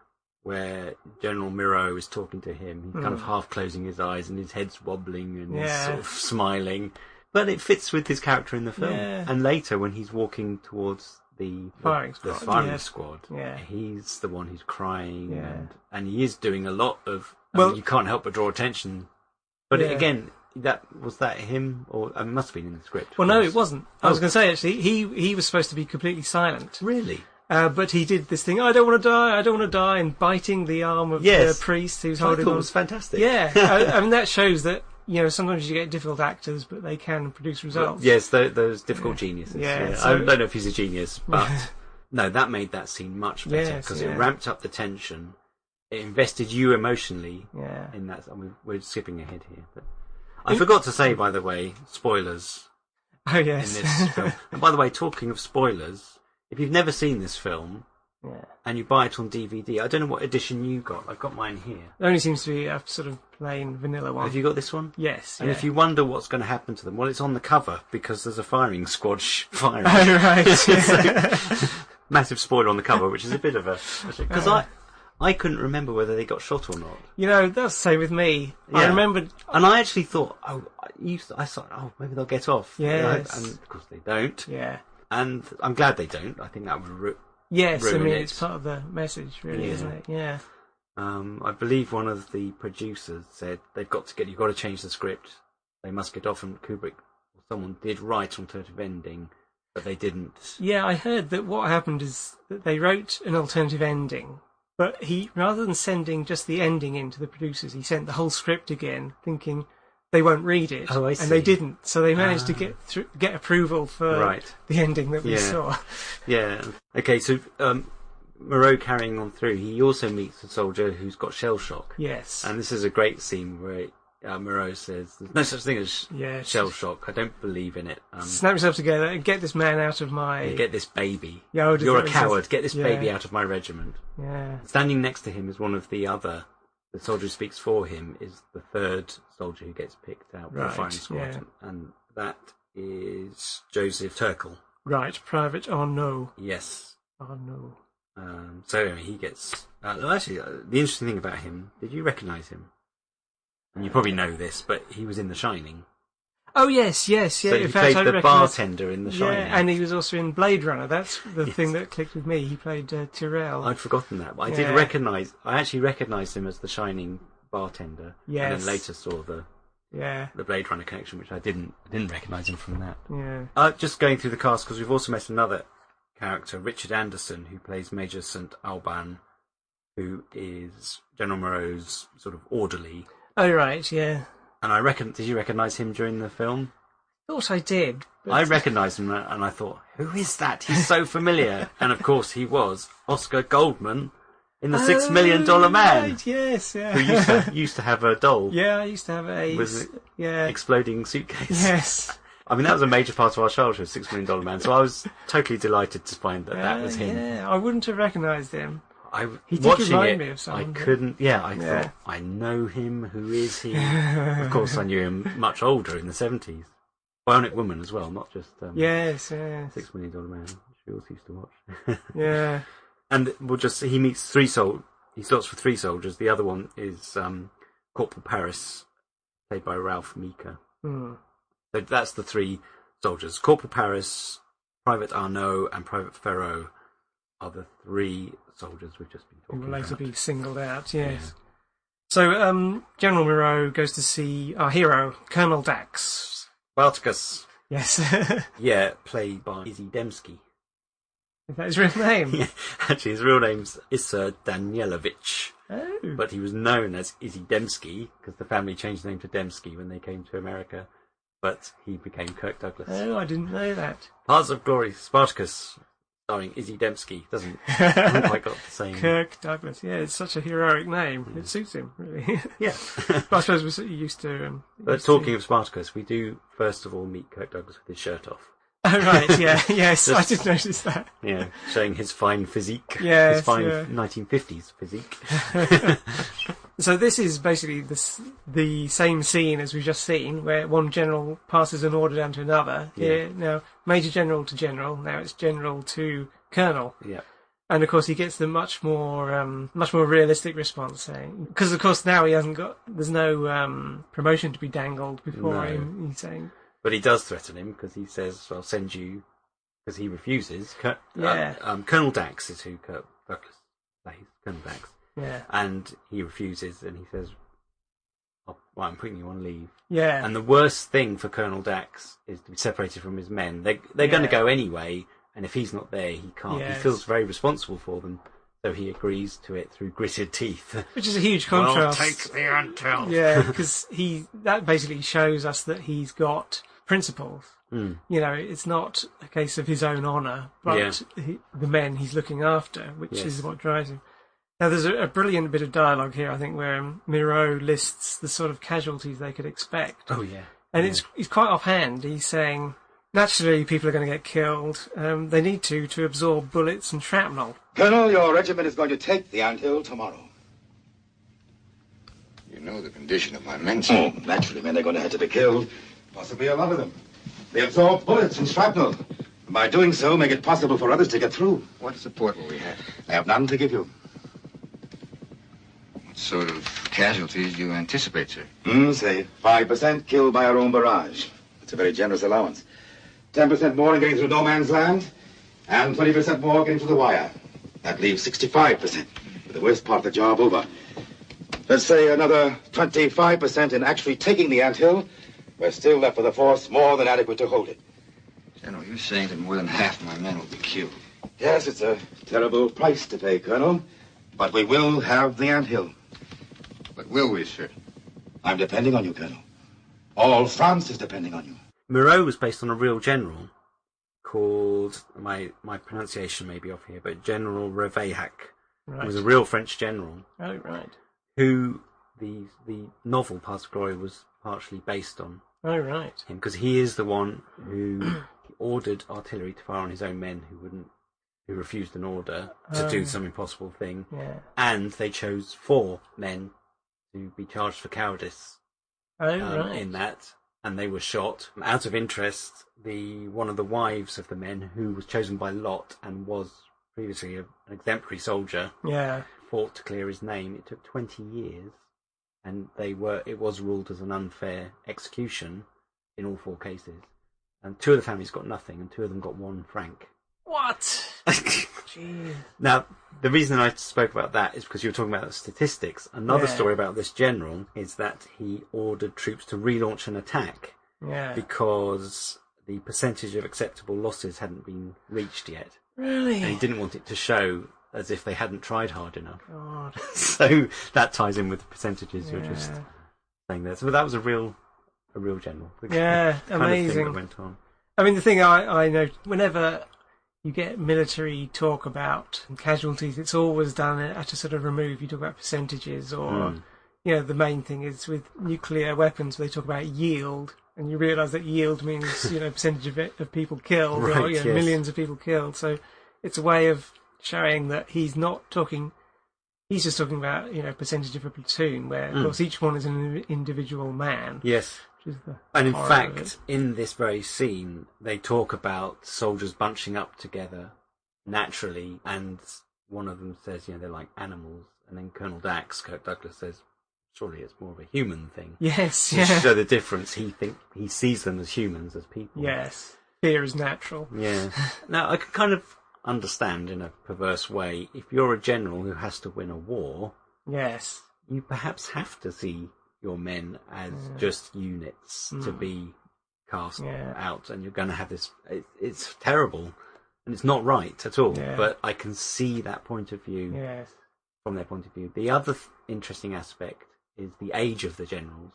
where General Miro is talking to him, he's kind of half closing his eyes and his head's wobbling and he's sort of smiling. But it fits with his character in the film. Yeah. And later when he's walking towards the firing squad. Yeah. He's the one who's crying, Yeah. and he is doing a lot of. Well, you can't help but draw attention. But again, was that him, or it must have been in the script? Well, no, it wasn't. I was going to say actually, he was supposed to be completely silent. Really? But he did this thing. I don't want to die, and biting the arm of the priest who's holding on. It was fantastic. Yeah, I mean that shows that sometimes you get difficult actors, but they can produce results. Yes, those difficult geniuses. Yeah, I don't know if he's a genius, but no, that made that scene much better because it ramped up the tension. It invested you emotionally in that. I mean, we're skipping ahead here, but I forgot to say, by the way, spoilers. Oh yes. In this film. And by the way, talking of spoilers, if you've never seen this film and you buy it on DVD, I don't know what edition you got. I've got mine here. There only seems to be a sort of plain vanilla one. Have you got this one? Yes. And if you wonder what's going to happen to them, well, it's on the cover because there's a firing squad firing. Oh right. So, massive spoiler on the cover, which is a bit of a because I couldn't remember whether they got shot or not. That's the same with me. Yeah. I remembered, and I actually thought, I thought, maybe they'll get off. Yes. And of course they don't. Yeah. And I'm glad they don't. I think that would ruin it's part of the message, really, isn't it? Yeah. I believe one of the producers said you've got to change the script. They must get off, and Kubrick or someone did write an alternative ending, but they didn't. Yeah, I heard that what happened is that they wrote an alternative ending, but he, rather than sending just the ending in to the producers, he sent the whole script again, thinking they won't read it. Oh, I see. And they didn't. So they managed to get approval for the ending that we saw. Yeah. Okay, so Moreau carrying on through, he also meets a soldier who's got shell shock. Yes. And this is a great scene where Moreau says, there's no such thing as shell shock. I don't believe in it. Snap yourself together and get this man out of my... Get this baby. Yeah, you're a coward. Get this baby out of my regiment. Yeah. Standing next to him is one of the soldier who speaks for him is the third soldier who gets picked out for the firing squad. And that is Joseph Turkle. Right, Private Arnaud. Yes. Arnaud. So anyway, he gets... actually, the interesting thing about him, did you recognise him? And you probably know this, but he was in The Shining. Oh, yes. So he played the bartender in The Shining. Yeah, and he was also in Blade Runner. That's the thing that clicked with me. He played Tyrell. I'd forgotten that, but I actually recognised him as The Shining bartender. Yes. And then later saw the Blade Runner connection, which I didn't recognise him from that. Yeah. Just going through the cast, because we've also met another character, Richard Anderson, who plays Major St. Alban, who is General Moreau's sort of orderly. Oh, right, yeah. And did you recognise him during the film? Thought I did. But... I recognised him, and I thought, who is that? He's so familiar. And of course, he was Oscar Goldman in The $6 Million Man. Right, yes, yeah. Who used to have a doll. Yeah, I used to have exploding suitcase. Yes. I mean, that was a major part of our childhood, $6 Million Man. So I was totally delighted to find that was him. Yeah, I wouldn't have recognised him. He did remind me of someone. I couldn't. Yeah, I thought I know him. Who is he? Of course, I knew him much older in the 70s. Bionic Woman as well, not just yes. $6 Million Man, which we also used to watch. Yeah, and he meets three soldiers. He starts with three soldiers. The other one is Corporal Paris, played by Ralph Meeker. Hmm. So that's the three soldiers. Corporal Paris, Private Arnaud, and Private Ferrot are the three soldiers we've just been talking about. Who will later be singled out, yes. Yeah. So General Moreau goes to see our hero, Colonel Dax. Spartacus. Yes. Yeah, played by Izzy Dembski. Is that his real name? Yeah, actually his real name's Issa Danielovich. Oh. But he was known as Izzy Dembski because the family changed the name to Dembski when they came to America. But he became Kirk Douglas. Oh, I didn't know that. Hearts of Glory, Spartacus, starring Izzy Dembski. Hasn't quite got the same. Kirk Douglas, yeah, it's such a heroic name. It suits him, really. Yeah. But I suppose we're used to... but talking of Spartacus, we do first of all meet Kirk Douglas with his shirt off. Oh, right, yeah, yes, I did notice that. Yeah, showing his fine physique. Yes, his fine 1950s physique. So this is basically the same scene as we've just seen, where one general passes an order down to another. Yeah. Now, Major General to General, now it's General to Colonel. Yeah. And of course he gets the much more realistic response, saying, because of course now there's no promotion to be dangled before him. He's saying... But he does threaten him because he says, I'll send you because he refuses. Yeah. Colonel Dax is who Kirk Douglas plays, Colonel Dax. Yeah. And he refuses, and he says, "Right, I'm putting you on leave." Yeah. And the worst thing for Colonel Dax is to be separated from his men. They're going to go anyway, and if he's not there, he can't. Yes. He feels very responsible for them, so he agrees to it through gritted teeth. Which is a huge contrast. Well, take the anthill. Yeah, because that basically shows us that he's got principles. Mm. You know, it's not a case of his own honour, but the men he's looking after, which is what drives him. Now, there's a brilliant bit of dialogue here, I think, where Miro lists the sort of casualties they could expect. Oh, yeah. And he's quite offhand. He's saying, naturally, people are going to get killed. They need to absorb bullets and shrapnel. Colonel, your regiment is going to take the anthill tomorrow. You know the condition of my men, sir. Oh, naturally, men are going to have to be killed. Possibly a lot of them. They absorb bullets and shrapnel. And by doing so, make it possible for others to get through. What support will we have? I have none to give you. What sort of casualties do you anticipate, sir? Say 5% killed by our own barrage. It's a very generous allowance. 10% more in getting through no man's land, and 20% more getting through the wire. That leaves 65%, with the worst part of the job over. Let's say another 25% in actually taking the anthill. We're still left with a force more than adequate to hold it. General, you're saying that more than half my men will be killed. Yes, it's a terrible price to pay, Colonel. But we will have the anthill. But will we, sir? I'm depending on you, Colonel. All France is depending on you. Moreau was based on a real general called, my pronunciation may be off here, but General Reveillac. Right. He was a real French general. Oh, right. Who the novel Paths of Glory was partially based on. Oh, right. Him, because he is the one who ordered artillery to fire on his own men who refused an order to do some impossible thing. Yeah. And they chose 4 men to be charged for cowardice Right. in that, and they were shot. Out of interest, one of the wives of the men, who was chosen by lot and was previously an exemplary soldier, fought to clear his name. It took 20 years, and it was ruled as an unfair execution in all 4 cases. And 2 of the families got nothing, and 2 of them got 1 franc. What? Jeez. Now, the reason I spoke about that is because you were talking about the statistics. Another story about this general is that he ordered troops to relaunch an attack because the percentage of acceptable losses hadn't been reached yet. Really? And he didn't want it to show as if they hadn't tried hard enough. God. So that ties in with the percentages you're just saying there. So that was a real general. Yeah, kind amazing. of thing that went on. I mean, the thing I know, whenever you get military talk about casualties, it's always done at a sort of remove. You talk about percentages, or the main thing is with nuclear weapons, they talk about yield, and you realise that yield means percentage of people killed, or millions of people killed. So it's a way of showing that he's not talking. He's just talking about percentage of a platoon, where of course each one is an individual man. Yes. And in fact, in this very scene, they talk about soldiers bunching up together naturally, and one of them says, they're like animals, and then Colonel Dax, Kirk Douglas, says, surely it's more of a human thing. Yes, to show the difference, he sees them as humans, as people. Yes, fear is natural. Yeah. Now, I can kind of understand, in a perverse way, if you're a general who has to win a war, yes, you perhaps have to see your men as just units to be cast out, and you're going to have this. It's terrible, and it's not right at all. Yeah. But I can see that point of view from their point of view. The other interesting aspect is the age of the generals.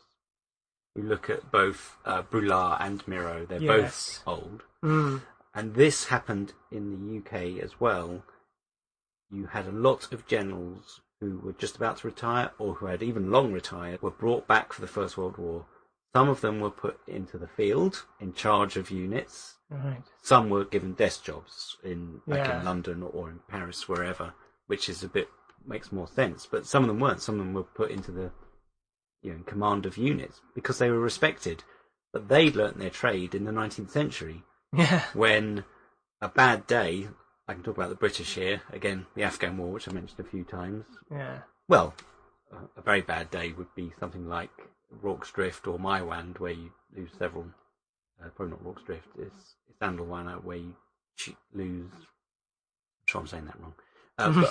You look at both Brulard and Miro; they're both old, and this happened in the UK as well. You had a lot of generals who were just about to retire, or who had even long retired, were brought back for the First World War. Some of them were put into the field in charge of units. Right. Some were given desk jobs back in London or in Paris, wherever, which is makes more sense. But some of them weren't. Some of them were put into the in command of units because they were respected. But they learnt their trade in the 19th century. Yeah. When a bad day, I can talk about the British here, again, the Afghan War, which I mentioned a few times. Yeah. Well, a very bad day would be something like Rorke's Drift or Maiwand, where you lose several, probably not Rorke's Drift, it's Sandelwana, where you lose. I'm sure I'm saying that wrong.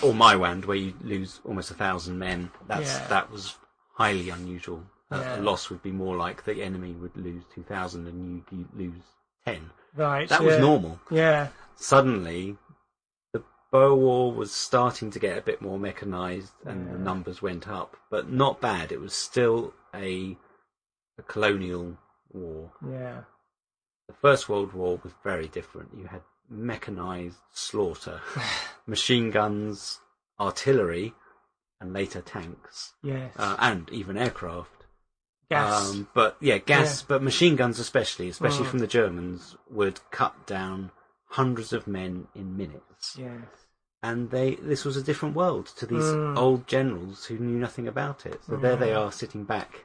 Or Maiwand, where you lose almost 1,000 men. That was highly unusual. A loss would be more like the enemy would lose 2,000 and you lose 10. Right. That was normal. Yeah. Suddenly, the Boer War was starting to get a bit more mechanised, and the numbers went up, but not bad. It was still a colonial war. Yeah. The First World War was very different. You had mechanised slaughter, machine guns, artillery, and later tanks. Yes. And even aircraft. Gas. But machine guns especially from the Germans, would cut down hundreds of men in minutes. Yes. And this was a different world to these old generals who knew nothing about it. So there they are sitting back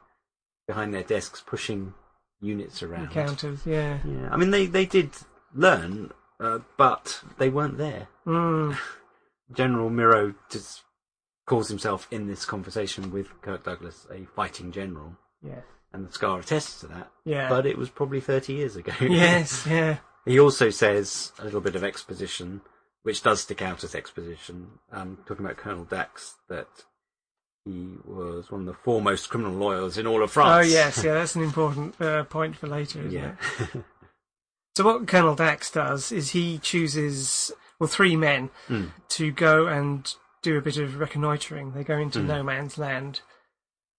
behind their desks pushing units around. Counters, yeah. I mean, they did learn, but they weren't there. General Miro just calls himself in this conversation with Kirk Douglas a fighting general. Yes. And the Scar attests to that. Yeah. But it was probably 30 years ago. Yes, yeah. He also says a little bit of exposition, which does stick out as exposition, talking about Colonel Dax, that he was one of the foremost criminal lawyers in all of France. Oh, yes, yeah, that's an important point for later, isn't it? Yeah. So what Colonel Dax does is he chooses, 3 men to go and do a bit of reconnoitring. They go into no man's land.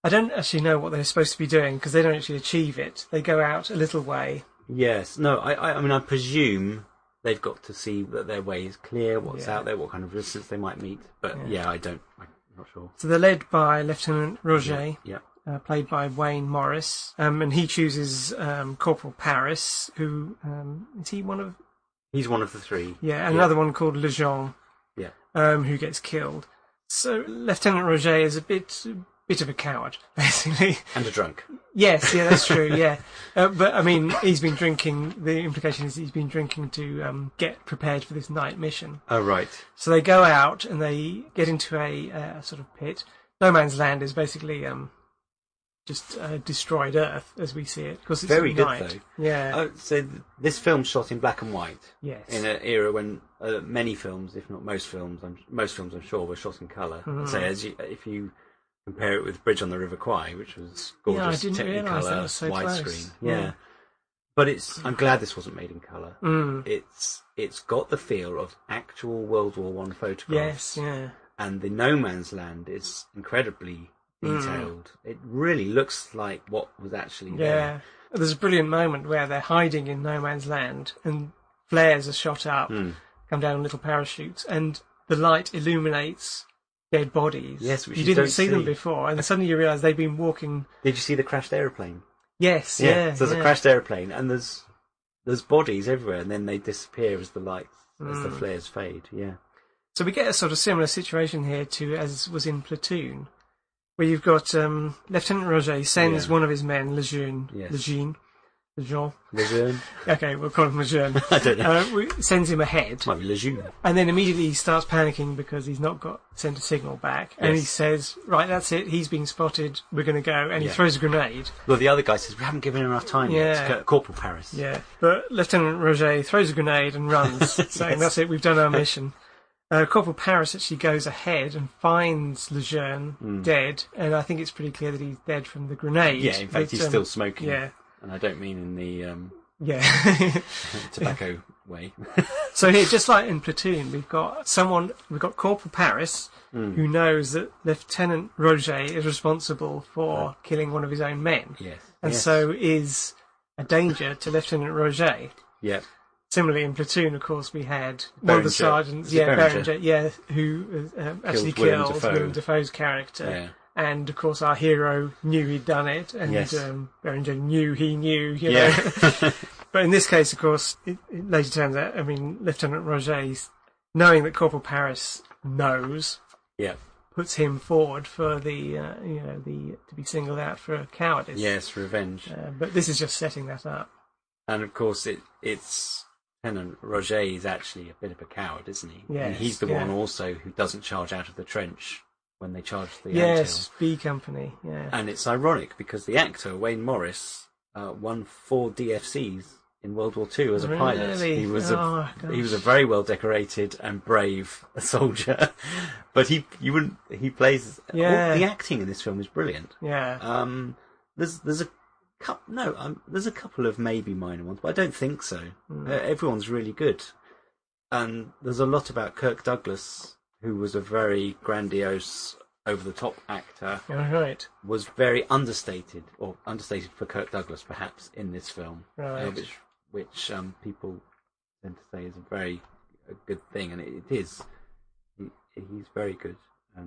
I don't actually know what they're supposed to be doing because they don't actually achieve it. They go out a little way. Yes. No, I mean, I presume they've got to see that their way is clear, what's out there, what kind of resistance they might meet. But I'm not sure. So they're led by Lieutenant Roger, Yeah. Played by Wayne Morris. And he chooses Corporal Paris, who, is he one of... He's one of the 3. Yeah, and another one called Lejean, who gets killed. So Lieutenant Roger is a bit of a coward, basically. And a drunk. Yes, yeah, that's true, yeah. But, I mean, he's been drinking. The implication is he's been drinking to get prepared for this night mission. Oh, right. So they go out and they get into a sort of pit. No Man's Land is basically just destroyed Earth as we see it. Because it's very good, night. though. Yeah. So this film's shot in black and white. Yes. In an era when many films, if not most films, I'm sure, were shot in colour. So if you compare it with Bridge on the River Kwai, which was gorgeous, Technicolor, so widescreen. Yeah. Yeah. But I'm glad this wasn't made in colour. It's got the feel of actual World War One photographs. Yes, yeah. And the No Man's Land is incredibly detailed. It really looks like what was actually there. Yeah. There's a brilliant moment where they're hiding in No Man's Land and flares are shot up, come down on little parachutes, and the light illuminates dead bodies. Yes, which you you didn't don't see them before, and suddenly you realise they've been walking. Did you see the crashed aeroplane? Yes, yeah. So there's a crashed aeroplane, and there's bodies everywhere, and then they disappear as the lights, as the flares fade. Yeah. So we get a sort of similar situation here to as was in Platoon, where you've got Lieutenant Roger sends one of his men, Lejeune. Okay, we'll call him Lejeune. I don't know. Sends him ahead. Might be Lejeune. And then immediately he starts panicking because he's not sent a signal back. And he says, right, that's it, he's been spotted, we're going to go. And he throws a grenade. Well, the other guy says, we haven't given him enough time yet. It's Corporal Paris. Yeah. But Lieutenant Roger throws a grenade and runs, saying, that's it, we've done our mission. Corporal Paris actually goes ahead and finds Lejeune dead. And I think it's pretty clear that he's dead from the grenade. Yeah, in fact, he's still smoking. Yeah. And I don't mean in the tobacco way. So here, just like in Platoon, we've got Corporal Paris, who knows that Lieutenant Roger is responsible for killing one of his own men. Yes. And so is a danger to Lieutenant Roger. Yeah. Similarly, in Platoon, of course, we had one of the sergeants, Berenger, who actually killed Willem Dafoe's character. Yeah. And, of course, our hero knew he'd done it, and Berenger knew he knew, you know. But in this case, of course, it later turns out, I mean, Lieutenant Roger, knowing that Corporal Paris knows, puts him forward for to be singled out for cowardice. Yes, revenge. But this is just setting that up. And, of course, it's Lieutenant Roger is actually a bit of a coward, isn't he? Yes, and he's the one also who doesn't charge out of the trench when they charge the anthill. B Company, yeah. And it's ironic because the actor, Wayne Morris, won 4 DFCs in World War II as a pilot. He was he was a very well decorated and brave soldier, but he plays all the acting in this film is brilliant. Yeah. There's a couple of maybe minor ones, but I don't think so. Everyone's really good, and there's a lot about Kirk Douglas, who was a very grandiose, over-the-top actor. Right. Was very understated for Kirk Douglas, perhaps, in this film, which people tend to say is a good thing, and it is. He's very good.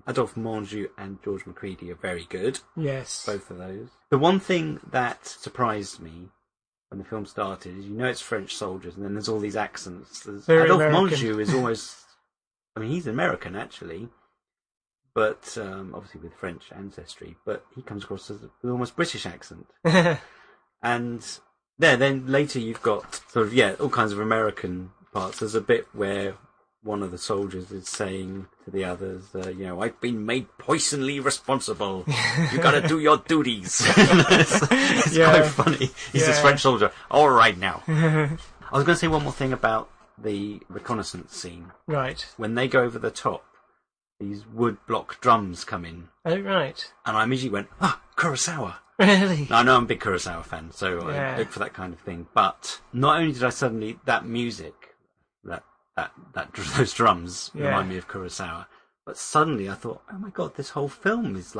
Adolphe Menjou and George Macready are very good. Yes. Both of those. The one thing that surprised me when the film started is, it's French soldiers, and then there's all these accents. Adolphe Menjou is almost... he's American, actually, but obviously with French ancestry, but he comes across with almost British accent. And then later you've got all kinds of American parts. There's a bit where one of the soldiers is saying to the others, I've been made poisonally responsible. You got to do your duties. It's quite funny. He's this French soldier. All right now. I was going to say one more thing about the reconnaissance scene. Right. When they go over the top, these wood block drums come in. Oh, right. And I immediately went, Kurosawa. Really? Now, I know I'm a big Kurosawa fan, so I look for that kind of thing. But not only did I suddenly, that music, those drums remind me of Kurosawa, but suddenly I thought, oh my God, this whole film is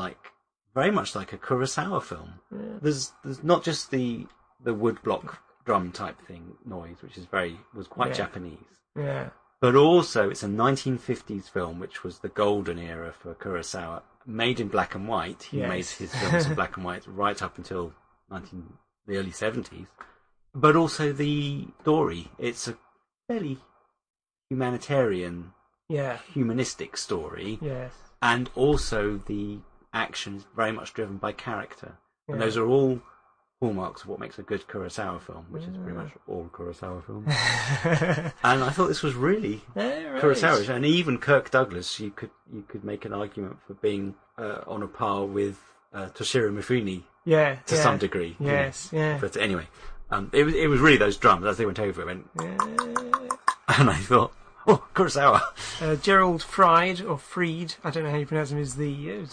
very much like a Kurosawa film. Yeah. There's not just the wood block drum type thing noise, which was quite Japanese. Yeah. But also it's a 1950s film, which was the golden era for Kurosawa, made in black and white. He made his films in black and white right up until the early 70s. But also the story. It's a fairly humanitarian, humanistic story. Yes. And also the action is very much driven by character. Yeah. And those are all hallmarks of what makes a good Kurosawa film, which is pretty much all Kurosawa films. And I thought this was really Kurosawa, and even Kirk Douglas. You could make an argument for being on a par with Toshiro Mifune, to some degree. Yes, But anyway, it was really those drums as they went over. It went, and I thought, Kurosawa. Gerald Fried or Freed, I don't know how you pronounce him, is the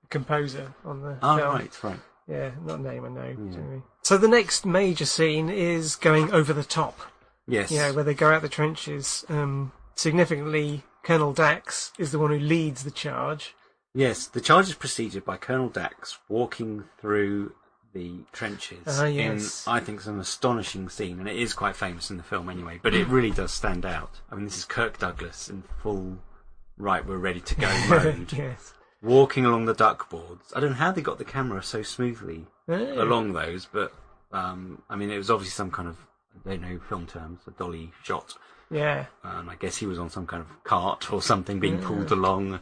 composer on the film. Right. Yeah, not a name I know. Yeah. So the next major scene is going over the top. Yes. Where they go out the trenches. Significantly, Colonel Dax is the one who leads the charge. Yes, the charge is preceded by Colonel Dax walking through the trenches in, I think, some astonishing scene, and it is quite famous in the film anyway, but it really does stand out. This is Kirk Douglas in full, we're ready to go mode. Yes. Walking along the duck boards. I don't know how they got the camera so smoothly along those, but it was obviously some kind of, I don't know film terms, a dolly shot. Yeah. I guess he was on some kind of cart or something being pulled along,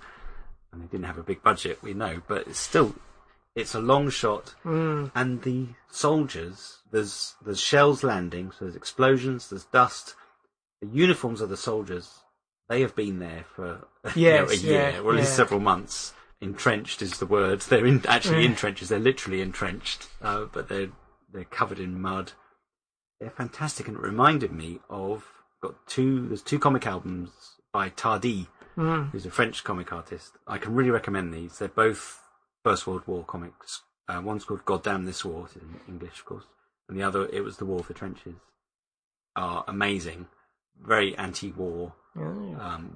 and they didn't have a big budget, we know, but it's a long shot, and the soldiers, there's shells landing, so there's explosions, there's dust. The uniforms of the soldiers, they have been there for a year, or at least several months. Entrenched is the word. They're actually in trenches. They're literally entrenched, but they're covered in mud. They're fantastic, and it reminded me of there's two comic albums by Tardy, who's a French comic artist. I can really recommend these. They're both First World War comics. One's called God Damn This War, it's in English, of course, and the other, it was The War of the Trenches. Are amazing, very anti-war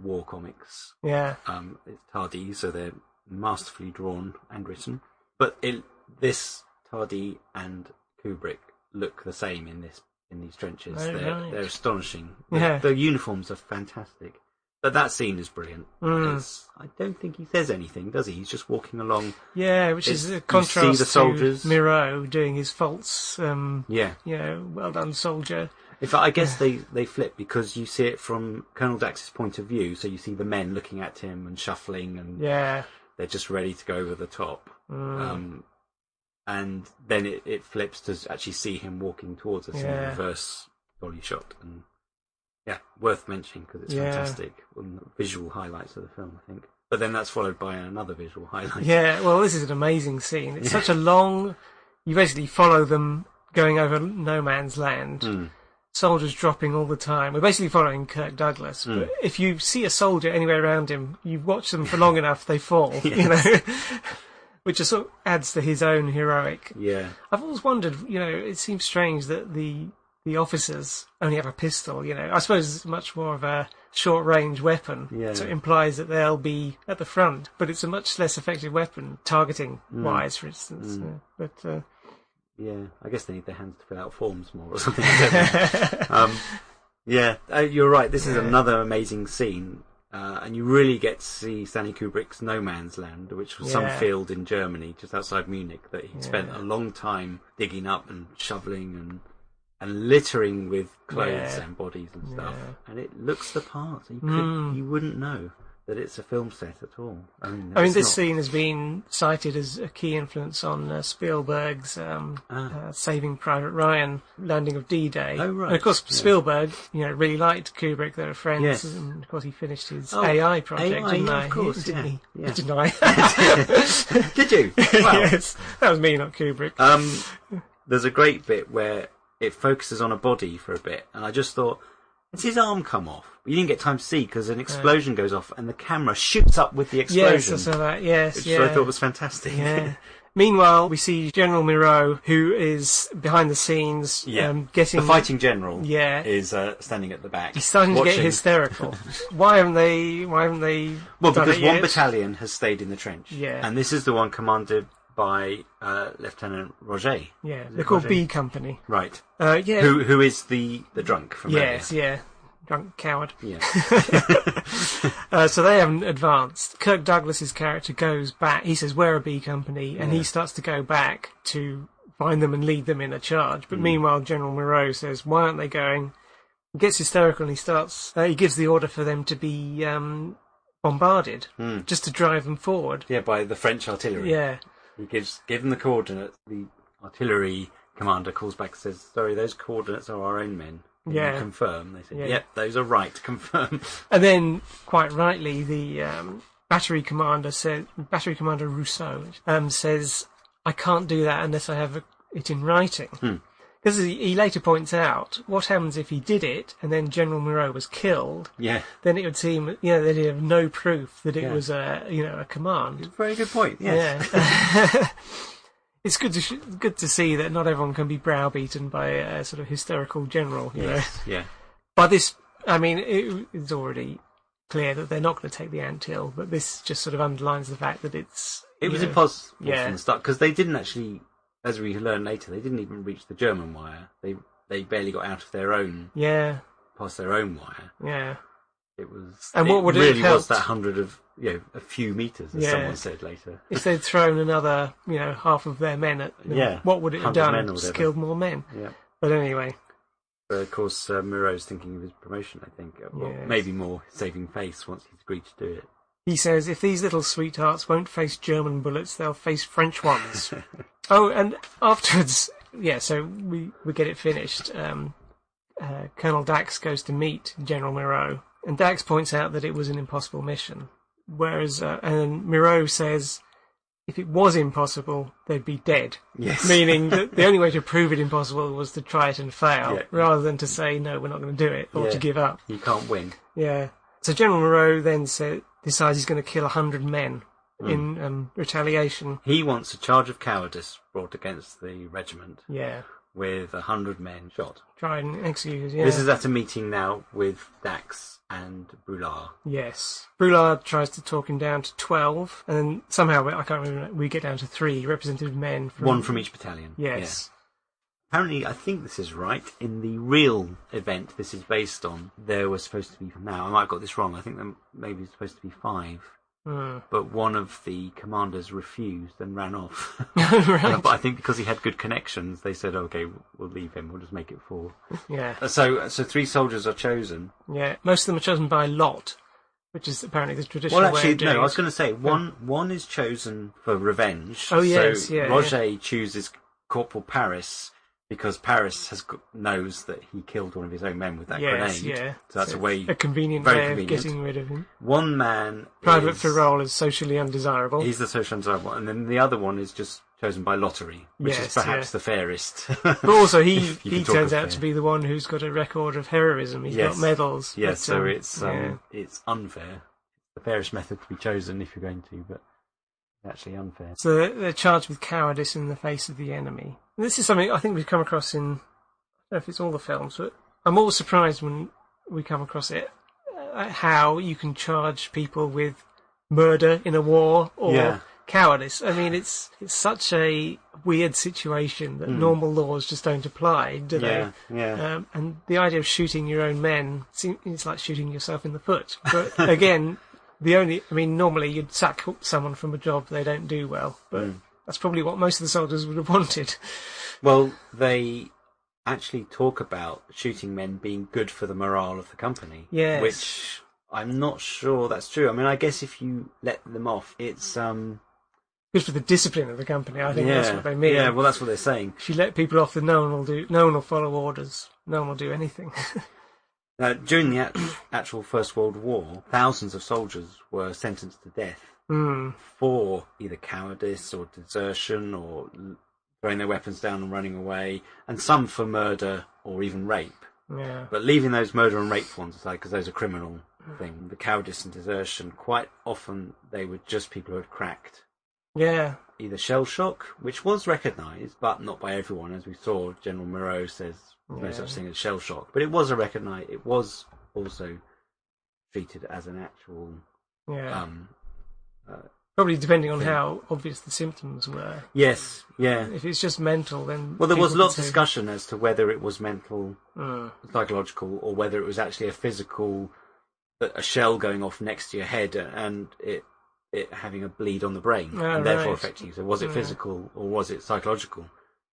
war comics. Yeah. It's Tardy, so they're masterfully drawn and written. But this Tardy and Kubrick look the same in these trenches. They're astonishing. The uniforms are fantastic. But that scene is brilliant. I don't think he says anything, does he? He's just walking along. Yeah, which is a contrast to soldiers. Miro doing his false, well done, soldier. In fact, I guess they flip, because you see it from Colonel Dax's point of view, so you see the men looking at him and shuffling, and they're just ready to go over the top. And then it flips to actually see him walking towards us in a reverse dolly shot. And worth mentioning, because it's fantastic. One of the visual highlights of the film, I think. But then that's followed by another visual highlight. Yeah, well, this is an amazing scene. It's such a long... You basically follow them going over no man's land. soldiers dropping all the time. We're basically following Kirk Douglas. But if you see a soldier anywhere around him, you watch them for long enough, they fall. Which just sort of adds to his own heroic. Yeah. I've always wondered, it seems strange that the officers only have a pistol, I suppose it's much more of a short-range weapon, so it implies that they'll be at the front, but it's a much less effective weapon, targeting-wise, for instance. Yeah, I guess they need their hands to fill out forms more or something. You're right, this is another amazing scene, and you really get to see Stanley Kubrick's No Man's Land, which was some field in Germany, just outside Munich, that he spent a long time digging up and shoveling and littering with clothes and bodies and stuff, and it looks the part. You wouldn't know that it's a film set at all. I mean, this scene has been cited as a key influence on Spielberg's Saving Private Ryan, Landing of D-Day. Oh, right. And of course, Spielberg, really liked Kubrick. They were friends, and of course he finished his AI project, didn't I? Of course, didn't he? Yeah. Didn't I? Did you? Wow. Yes, that was me, not Kubrick. There's a great bit where it focuses on a body for a bit, and I just thought, has his arm come off? You didn't get time to see because an explosion goes off and the camera shoots up with the explosion. Yes, I saw that. Yes, which I thought was fantastic. Yeah. Meanwhile, we see General Moreau, who is behind the scenes, getting the fighting general. Is standing at the back. He's starting to get hysterical. Why haven't they? Well, because one battalion has stayed in the trench. Yeah. And this is the one commanded by Lieutenant Roger. Yeah, they're called B Company. Right. Yeah. Who is the drunk from earlier. Yeah. Drunk coward. Yeah. So they haven't advanced. Kirk Douglas's character goes back. He says, "We're a B Company," and he starts to go back to find them and lead them in a charge. But meanwhile, General Moreau says, "Why aren't they going?" He gets hysterical and he starts. He gives the order for them to be bombarded, just to drive them forward. Yeah, by the French artillery. Yeah. He gives them the coordinates. The artillery commander calls back and says, "Sorry, those coordinates are our own men." Yeah. Confirm. They said, "Yep, those are right. Confirm." And then, quite rightly, the battery commander Rousseau says, "I can't do that unless I have it in writing." Because he later points out, what happens if he did it and then General Moreau was killed? Yeah. Then it would seem, that he'd have no proof that it was a command. Very good point. Yes. Yeah. It's good to see that not everyone can be browbeaten by a sort of hysterical general. You know? Yeah. By this, it's already clear that they're not going to take the anthill, but this just sort of underlines the fact that it was impossible from the start, because they didn't actually, as we learn later, they didn't even reach the German wire. They barely got out of their own, past their own wire. Yeah. It was, and what would it really have was that 100 of, a few metres, as someone said later. If they'd thrown another, half of their men at them, what would it have done? Just killed more men. Yeah. But anyway. But of course, Moreau's thinking of his promotion, I think. Well, maybe more saving face once he's agreed to do it. He says, if these little sweethearts won't face German bullets, they'll face French ones. Oh, and afterwards, so we get it finished. Colonel Dax goes to meet General Moreau, and Dax points out that it was an impossible mission. Whereas, and Moreau says, if it was impossible, they'd be dead. Yes. Meaning that the only way to prove it impossible was to try it and fail, rather than to say, no, we're not going to do it, or to give up. You can't win. Yeah. So General Moreau then decides he's going to kill 100 men in retaliation. He wants a charge of cowardice brought against the regiment. Yeah. With 100 men shot. Try and execute, This is at a meeting now with Dax and Brulard. Yes. Brulard tries to talk him down to 12, and then somehow, I can't remember, we get down to 3 representative men. One from each battalion. Yes. Yeah. Apparently, I think this is right, in the real event this is based on, there were supposed to be, now I might have got this wrong, I think there maybe supposed to be 5. But one of the commanders refused and ran off. Right. But I think because he had good connections, they said, "Okay, we'll leave him. We'll just make it 4." Yeah. So 3 soldiers are chosen. Yeah. Most of them are chosen by lot, which is apparently the traditional way of doing it. I was going to say one is chosen for revenge. Oh yes, so Roger chooses Corporal Paris because Paris knows that he killed one of his own men with that grenade. Yeah. So that's a convenient way of getting rid of him. One man, Private Farrell, is socially undesirable. He's the socially undesirable, and then the other one is just chosen by lottery, which is perhaps the fairest. But also, he turns out to be the one who's got a record of heroism. He's got medals. Yes, so it's unfair. The fairest method to be chosen if you're going to, but actually unfair. So they're charged with cowardice in the face of the enemy. And this is something I think we've come across in, I don't know if it's all the films, but I'm always surprised when we come across it, how you can charge people with murder in a war or cowardice. I mean, it's such a weird situation that normal laws just don't apply, do they? Yeah. And the idea of shooting your own men, it's like shooting yourself in the foot. But again, normally you'd sack someone from a job they don't do well, but that's probably what most of the soldiers would have wanted. Well, they actually talk about shooting men being good for the morale of the company. Yes. Which I'm not sure that's true. I mean, I guess if you let them off, it's good for the discipline of the company. I think that's what they mean. Yeah, well, that's what they're saying. If you let people off, then no one will follow orders. No one will do anything. During the actual First World War, thousands of soldiers were sentenced to death for either cowardice or desertion or throwing their weapons down and running away, and some for murder or even rape. Yeah. But leaving those murder and rape ones aside, because those are criminal things, the cowardice and desertion, quite often they were just people who had cracked. Yeah. Either shell shock, which was recognised, but not by everyone, as we saw. General Moreau says no such thing as shell shock, but it was recognised. It was also treated as an actual. Probably depending on how obvious the symptoms were. Yes. Yeah. If it's just mental, then there was lots of discussion as to whether it was mental, psychological, or whether it was actually a physical, a shell going off next to your head and it having a bleed on the brain and therefore affecting you. So was it physical or was it psychological?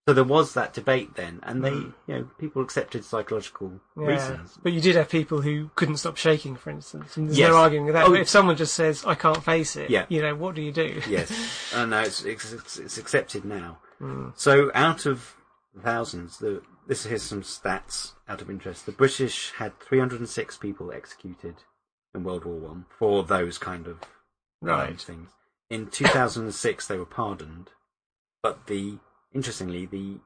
So there was that debate then, and they, people accepted psychological reasons. But you did have people who couldn't stop shaking, for instance, and there's no arguing with that. But if someone just says, "I can't face it," what do you do? Yes, no, it's accepted now. So out of thousands, here's some stats out of interest. The British had 306 people executed in World War One for those kind of things. In 2006, they were pardoned, but interestingly, the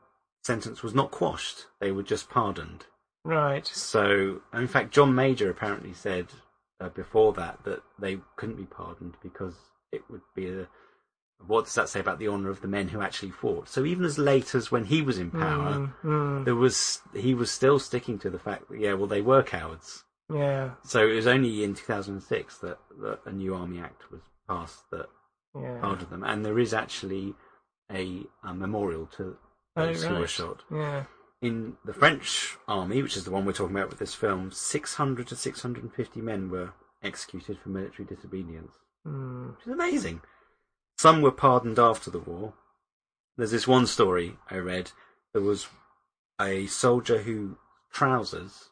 sentence was not quashed. They were just pardoned. Right. So, in fact, John Major apparently said before that they couldn't be pardoned because it would be what does that say about the honour of the men who actually fought? So even as late as when he was in power, he was still sticking to the fact that, they were cowards. Yeah. So it was only in 2006 that a new Army Act was passed that pardoned them. And there is actually a memorial to those who were shot. Yeah. In the French army, which is the one we're talking about with this film, 600 to 650 men were executed for military disobedience, which is amazing. Some were pardoned after the war. There's this one story I read. There was a soldier whose trousers,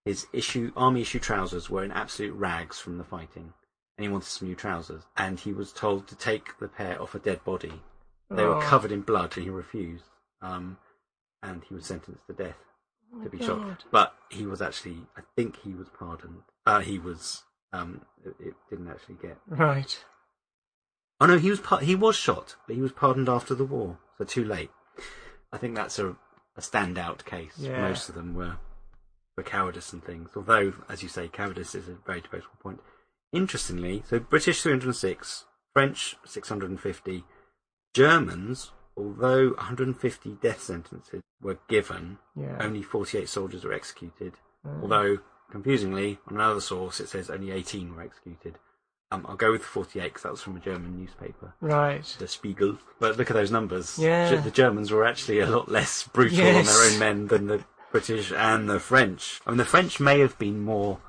his army issue trousers, were in absolute rags from the fighting, and he wanted some new trousers, and he was told to take the pair off a dead body. They were covered in blood, and he refused. And he was sentenced to death to be shot. But he was actually, I think he was pardoned. It didn't actually get. Right. Oh no, he was shot, but he was pardoned after the war, so too late. I think that's a standout case. Yeah. Most of them were for cowardice and things. Although, as you say, cowardice is a very debatable point. Interestingly, so British 306, French 650. Germans, although 150 death sentences were given, only 48 soldiers were executed. Although, confusingly, on another source it says only 18 were executed. I'll go with 48 because that was from a German newspaper. Right. The Spiegel. But look at those numbers. Yeah. The Germans were actually a lot less brutal on their own men than the British and the French. I mean, the French may have been more...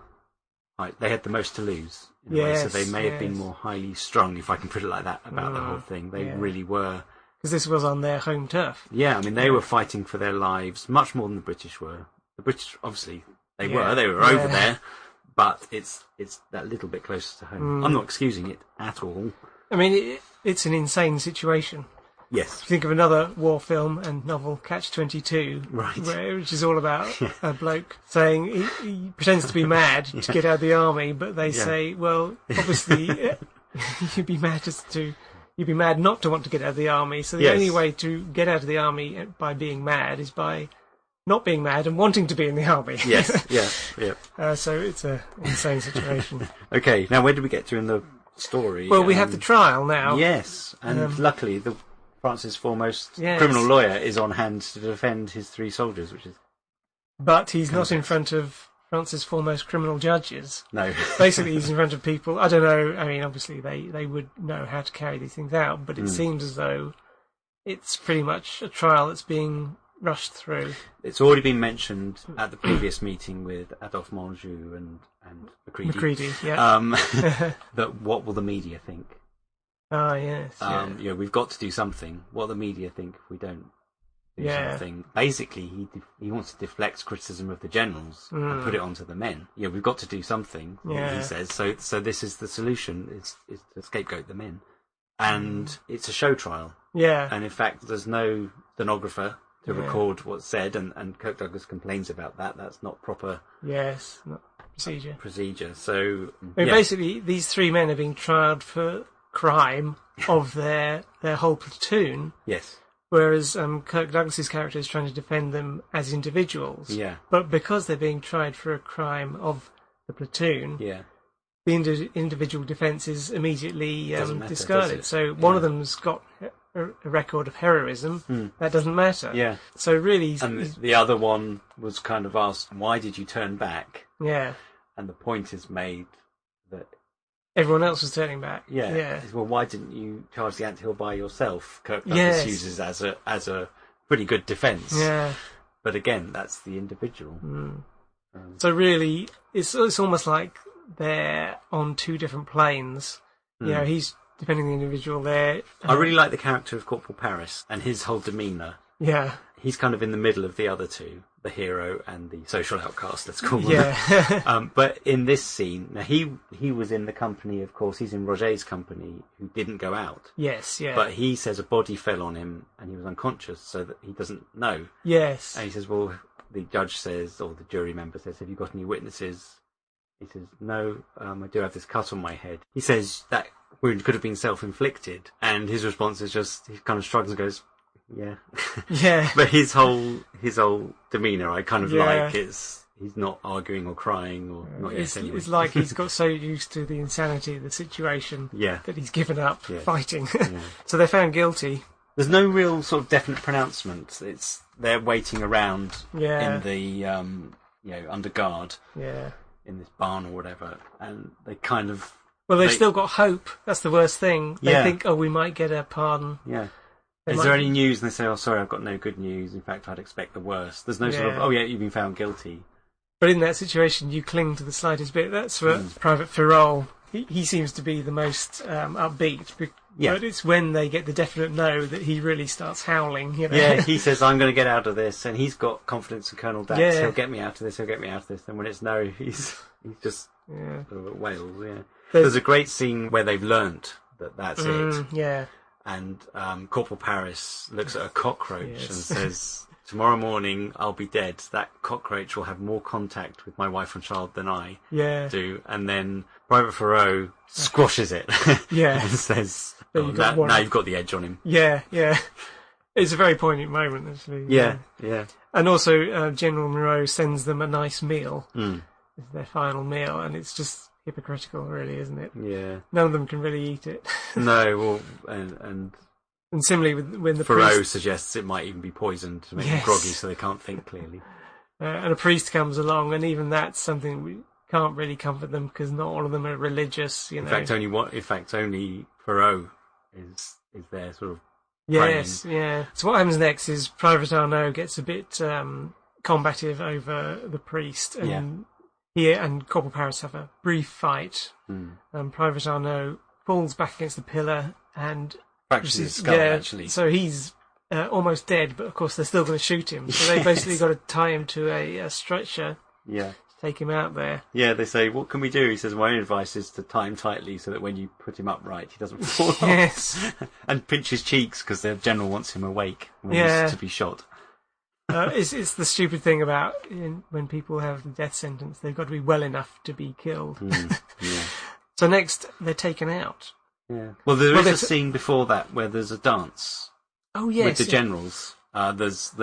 They had the most to lose, in a way, so they may have been more highly strung, if I can put it like that, about the whole thing. They really were. Because this was on their home turf. Yeah, I mean, they were fighting for their lives much more than the British were. The British, obviously, they were over there, but it's that little bit closer to home. I'm not excusing it at all. I mean, it's an insane situation. Yes. Think of another war film and novel, Catch-22, Right. which is all about a bloke saying he pretends to be mad to get out of the army, but they say, well, obviously you'd be mad not to want to get out of the army. So the only way to get out of the army by being mad is by not being mad and wanting to be in the army. Yes, yeah. So it's an insane situation. Okay, now where did we get to in the story? Well, we have the trial now. Yes, and luckily France's foremost criminal lawyer is on hand to defend his 3 soldiers, which is... But he's not in front of France's foremost criminal judges. No. Basically, he's in front of people... I don't know, I mean, obviously they would know how to carry these things out, but it seems as though it's pretty much a trial that's being rushed through. It's already been mentioned at the previous meeting with Adolphe Menjou and Macready. Macready, yeah. That what will the media think? Ah, yes. We've got to do something. What will the media think if we don't do something? Basically, he wants to deflect criticism of the generals and put it onto the men. Yeah, we've got to do something, he says. So this is the solution, is to scapegoat the men. And it's a show trial. Yeah. And in fact, there's no stenographer to record what's said, and Kirk Douglas complains about that. That's not proper. Yes, not procedure. So basically, these 3 men are being tried for crime of their whole platoon. Yes. Whereas Kirk Douglas's character is trying to defend them as individuals. Yeah. But because they're being tried for a crime of the platoon, the individual defence is immediately discarded. So one of them's got a record of heroism. That doesn't matter. Yeah. So really... And the other one was kind of asked, why did you turn back? Yeah. And the point is made that... everyone else was turning back. Yeah. Well, why didn't you charge the anthill by yourself? Kirk Douglas uses as a pretty good defence. Yeah. But again, that's the individual. So really, it's almost like they're on 2 different planes. You know, he's defending the individual there. I really like the character of Corporal Paris and his whole demeanour. Yeah. He's kind of in the middle of the other 2, the hero and the social outcast, let's call him. Yeah. But in this scene, now he was in the company, of course, he's in Roger's company, who didn't go out. Yes, yeah. But he says a body fell on him and he was unconscious, so that he doesn't know. Yes. And he says, well, the judge says, or the jury member says, have you got any witnesses? He says, no, I do have this cut on my head. He says that wound could have been self-inflicted. And his response is just, he kind of shrugs and goes, yeah. Yeah. But his whole demeanour, I kind of like. He's not arguing or crying or not yet anyway. It's like he's got so used to the insanity of the situation that he's given up fighting. So they're found guilty. There's no real sort of definite pronouncement. They're waiting around in the under guard. Yeah. In this barn or whatever, and they kind of... well, they've still got hope. That's the worst thing. They think, we might get a pardon. Yeah. Is there any news? And they say, oh, sorry, I've got no good news. In fact, I'd expect the worst. There's no sort of, you've been found guilty. But in that situation, you cling to the slightest bit. That's what Private Ferrol... He seems to be the most upbeat. But it's when they get the definite no that he really starts howling. You know? Yeah, he says, I'm going to get out of this. And he's got confidence in Colonel Dax. He'll get me out of this, he'll get me out of this. And when it's no, he's just sort of at Wales, There's a great scene where they've learnt that that's it. Yeah. And Corporal Paris looks at a cockroach and says... tomorrow morning, I'll be dead. That cockroach will have more contact with my wife and child than I do. And then Private Ferrol squashes it. And says, now you've got the edge on him. Yeah. It's a very poignant moment, actually. Yeah. And also, General Moreau sends them a nice meal. It's their final meal, and it's just hypocritical, really, isn't it? Yeah. None of them can really eat it. No, well, And similarly, when the Ferrol priest... suggests it might even be poisoned to make them groggy so they can't think clearly. And a priest comes along, and even that's something we can't really comfort them because not all of them are religious. In fact, only Ferrol is there sort of. Yes, praying. So what happens next is Private Arnaud gets a bit combative over the priest, and he and Corporal Paris have a brief fight. Private Arnaud falls back against the pillar and. Fractures his skull, actually. So he's almost dead, but of course they're still going to shoot him. So they basically got to tie him to a stretcher. Yeah. take him out there. Yeah, they say, what can we do? He says, my own advice is to tie him tightly so that when you put him upright, he doesn't fall off. Yes. And pinch his cheeks because the general wants him awake when he's to be shot. It's the stupid thing about when people have the death sentence, they've got to be well enough to be killed. Yeah. So next, they're taken out. Yeah. Well, there is a scene before that where there's a dance. Oh, yes. With the generals. There's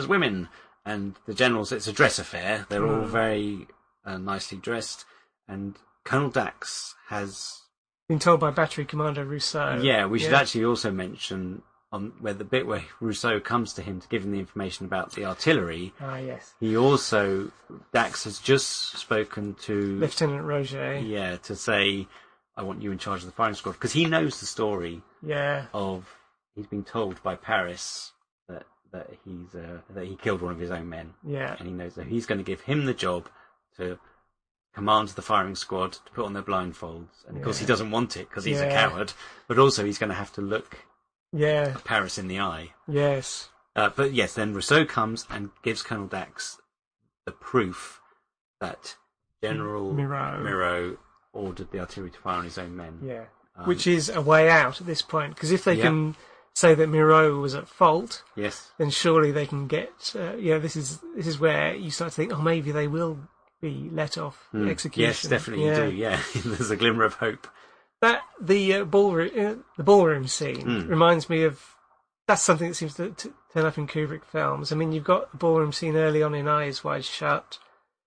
women, and the generals, it's a dress affair. They're all very nicely dressed, and Colonel Dax has been told by Battery Commander Rousseau. Yeah, we should actually also mention where the bit where Rousseau comes to him to give him the information about the artillery. Ah, yes. Dax has just spoken to Lieutenant Roger. Yeah, to say, I want you in charge of the firing squad, because he knows the story. Yeah. He's been told by Paris that he killed one of his own men. Yeah. And he knows that he's going to give him the job to command the firing squad, to put on their blindfolds. And of course he doesn't want it because he's a coward, but also he's going to have to look Paris in the eye. Yes. But yes, then Rousseau comes and gives Colonel Dax the proof that General Miro ordered the artillery to fire on his own men. Yeah. Which is a way out at this point, because if they can say that Miro was at fault, then surely they can get. This is where you start to think, oh, maybe they will be let off execution. Yes, definitely you do. Yeah, there's a glimmer of hope. The ballroom scene reminds me of. That's something that seems to turn up in Kubrick films. I mean, you've got the ballroom scene early on in Eyes Wide Shut.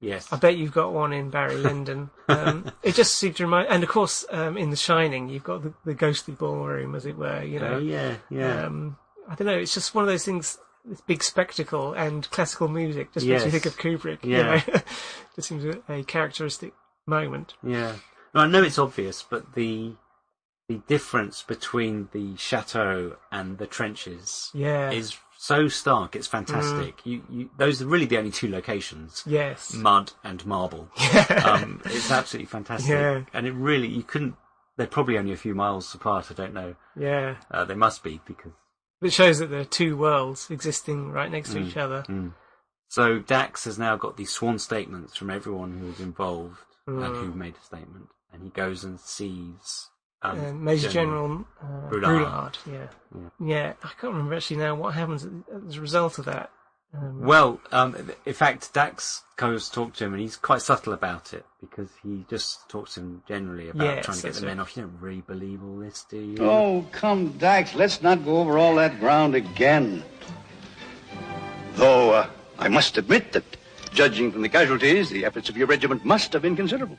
Yes. I bet you've got one in Barry Lyndon. It just seems to remind... And, of course, in The Shining, you've got the ghostly ballroom, as it were, you know. Oh, yeah. I don't know, it's just one of those things, this big spectacle and classical music just makes you think of Kubrick, you know. Just seems a characteristic moment. Yeah. Well, I know it's obvious, but the difference between the chateau and the trenches is so stark. It's fantastic. Those are really the only two locations. Yes, mud and marble. It's absolutely fantastic. Yeah. And it really, you couldn't. They're probably only a few miles apart. I don't know. Yeah, they must be, because it shows that there are two worlds existing right next to each other. So Dax has now got these sworn statements from everyone who was involved and who made a statement, and he goes and sees. Major General Brulard. Yeah. I can't remember actually now what happens as a result of that. In fact, Dax goes to talk to him, and he's quite subtle about it, because he just talks to him generally about trying to get the men off. You don't really believe all this, do you? Oh, come, Dax, let's not go over all that ground again. Though I must admit that, judging from the casualties, the efforts of your regiment must have been considerable.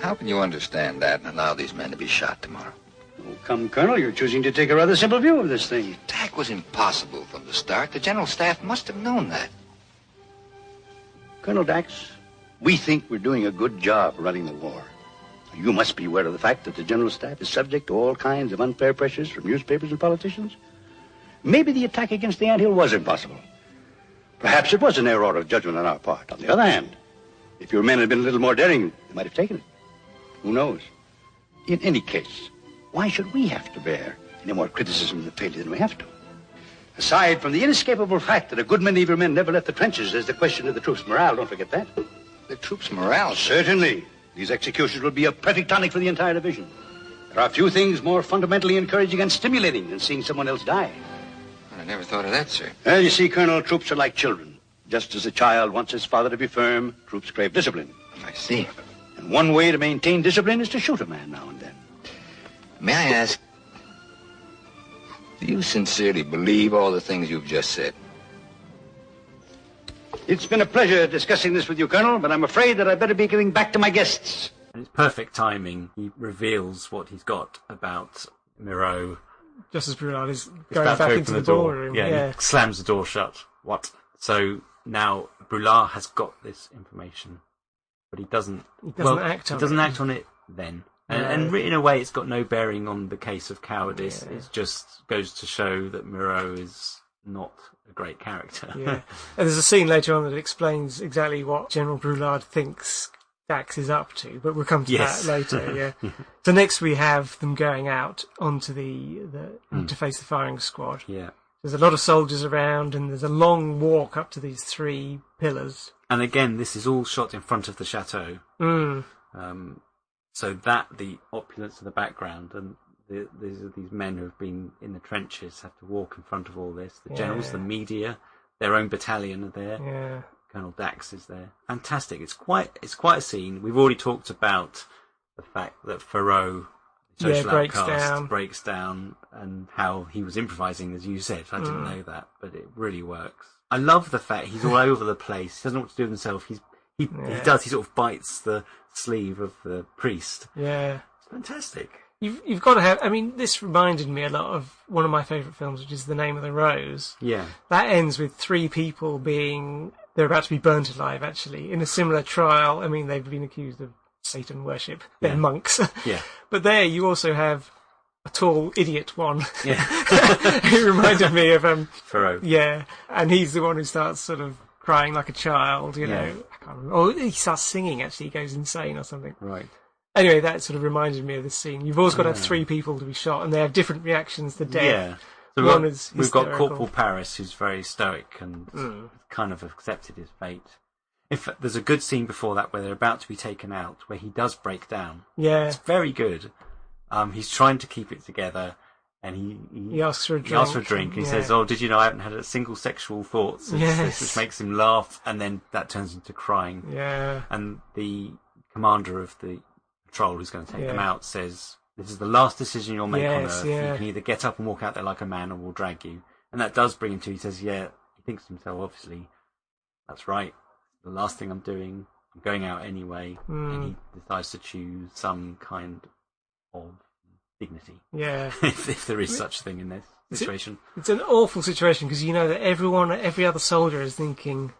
How can you understand that and allow these men to be shot tomorrow? Oh, come, Colonel, you're choosing to take a rather simple view of this thing. Attack was impossible from the start. The General Staff must have known that. Colonel Dax, we think we're doing a good job running the war. You must be aware of the fact that the General Staff is subject to all kinds of unfair pressures from newspapers and politicians. Maybe the attack against the anthill was impossible. Perhaps it was an error of judgment on our part. On the other hand, if your men had been a little more daring, they might have taken it. Who knows? In any case, why should we have to bear any more criticism of the failure than we have to? Aside from the inescapable fact that a good many of your men never left the trenches, there's the question of the troops' morale. Don't forget that. The troops' morale? Certainly. These executions will be a perfect tonic for the entire division. There are few things more fundamentally encouraging and stimulating than seeing someone else die. I never thought of that, sir. Well, you see, Colonel, troops are like children. Just as a child wants his father to be firm, troops crave discipline. I see. And one way to maintain discipline is to shoot a man now and then. May I ask, do you sincerely believe all the things you've just said? It's been a pleasure discussing this with you, Colonel, but I'm afraid that I'd better be giving back to my guests. And it's perfect timing. He reveals what he's got about Miro. Just as Brulard is going back into the ballroom. Yeah, he slams the door shut. What? So now Brulard has got this information, but he doesn't act on it then. And in a way, it's got no bearing on the case of cowardice. Yeah. It just goes to show that Miro is not a great character. Yeah. And there's a scene later on that explains exactly what General Brulard thinks Dax is up to, but we'll come to that later. Yeah. So next we have them going out onto to face the firing squad. Yeah. There's a lot of soldiers around, and there's a long walk up to these three pillars. And again, this is all shot in front of the chateau. So that the opulence of the background and these men who have been in the trenches have to walk in front of all this. The generals, the media, their own battalion are there. Yeah. Colonel Dax is there. Fantastic. It's quite a scene. We've already talked about the fact that Thoreau, social outcast, breaks down, and how he was improvising, as you said. I didn't know that, but it really works. I love the fact he's all over the place. He doesn't know what to do with himself. He sort of bites the sleeve of the priest. Yeah. It's fantastic. You've got to have... I mean, this reminded me a lot of one of my favourite films, which is The Name of the Rose. Yeah. That ends with 3 people being... They're about to be burnt alive, actually, in a similar trial. I mean, they've been accused of Satan worship. They're monks. Yeah. But there you also have a tall idiot one. Yeah. He reminded me of... Thoreau. Yeah. And he's the one who starts sort of crying like a child, you know. I can't remember. Oh, he starts singing, actually. He goes insane or something. Right. Anyway, that sort of reminded me of this scene. You've always got to have 3 people to be shot, and they have different reactions to death. Yeah. So we've got Corporal Paris, who's very stoic and kind of accepted his fate. There's a good scene before that where they're about to be taken out, where he does break down. Yeah. It's very good. He's trying to keep it together, and he asks for a drink. He asks for a drink. He says, "Oh, did you know I haven't had a single sexual thought since this," which makes him laugh, and then that turns into crying. Yeah. And the commander of the patrol who's going to take them out says, "This is the last decision you'll make on Earth. You can either get up and walk out there like a man, or we'll drag you." And that does bring him to. He says, "Yeah." He thinks to himself, obviously, that's right. The last thing I'm doing, I'm going out anyway. And he decides to choose some kind of dignity. Yeah. if there is such a thing in this situation. It's an awful situation because you know that every other soldier is thinking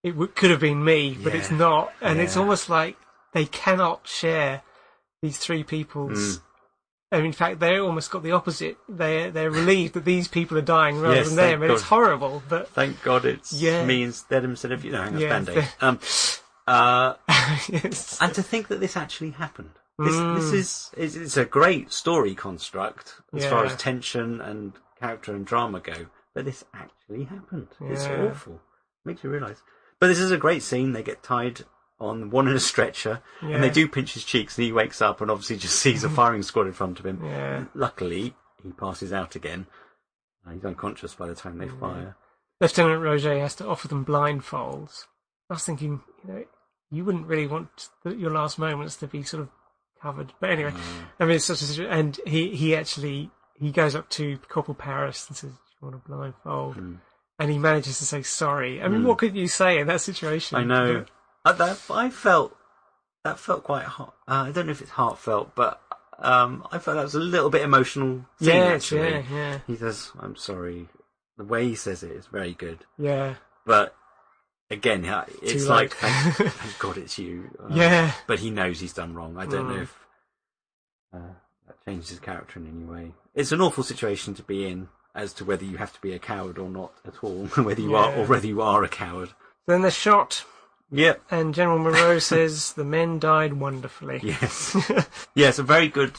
it could have been me, but it's not. And it's almost like they cannot share these 3 people's... And in fact, they almost got the opposite. They're relieved that these people are dying rather than them, and it's horrible. But thank God it's me instead of Band-Aid. And to think that this actually happened. It's a great story construct as far as tension and character and drama go. But this actually happened. It's awful. Makes you realise. But this is a great scene. They get tied on one in a stretcher, and they do pinch his cheeks, and he wakes up and obviously just sees a firing squad in front of him. Yeah. Luckily, he passes out again. He's unconscious by the time they fire. Lieutenant Roger has to offer them blindfolds. I was thinking, you wouldn't really want your last moments to be sort of covered. But anyway, I mean, it's such a situation. And he goes up to Corporal Paris and says, "Do you want a blindfold?" And he manages to say sorry. I mean, what could you say in that situation? I know. I felt that felt quite hot. I don't know if it's heartfelt, but I felt that was a little bit emotional. Actually. Yeah. He says, "I'm sorry." The way he says it is very good. Yeah. But again, it's like, thank God it's you. But he knows he's done wrong. I don't know if that changes his character in any way. It's an awful situation to be in, as to whether you have to be a coward or not at all, whether you are or whether you are a coward. Then they're shot. Yep. And General Moreau says the men died wonderfully. Yes. Yes, a very good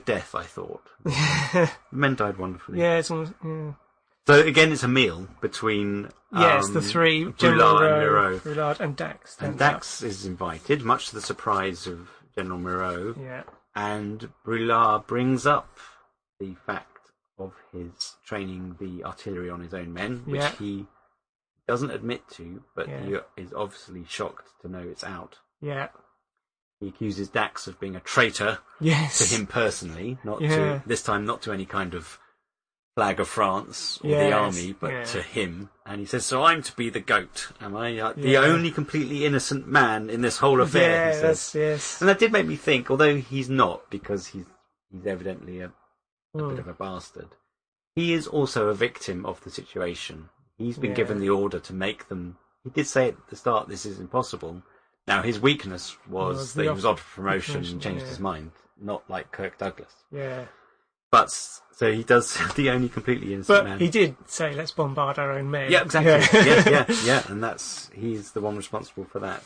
death, I thought. The men died wonderfully. Yeah, it's almost... Yeah. So again, it's a meal between... the 3, Brulard and Dax. And Dax is invited, much to the surprise of General Moreau. Yeah. And Brulard brings up the fact of his training the artillery on his own men, which he doesn't admit to, but he is obviously shocked to know it's out. Yeah. He accuses Dax of being a traitor to him personally, not to any kind of flag of France or the army, but to him. And he says, "So I'm to be the goat, am I? The only completely innocent man in this whole affair," he says. Yes. And that did make me think, although he's not, because he's evidently a bit of a bastard, he is also a victim of the situation. He's been given the order to make them... He did say at the start, this is impossible. Now, his weakness was that he was offered promotion and changed his mind, not like Kirk Douglas. Yeah. But, so he does the only completely innocent man. But he did say, "Let's bombard our own men." Yeah, exactly. Yeah. And he's the one responsible for that.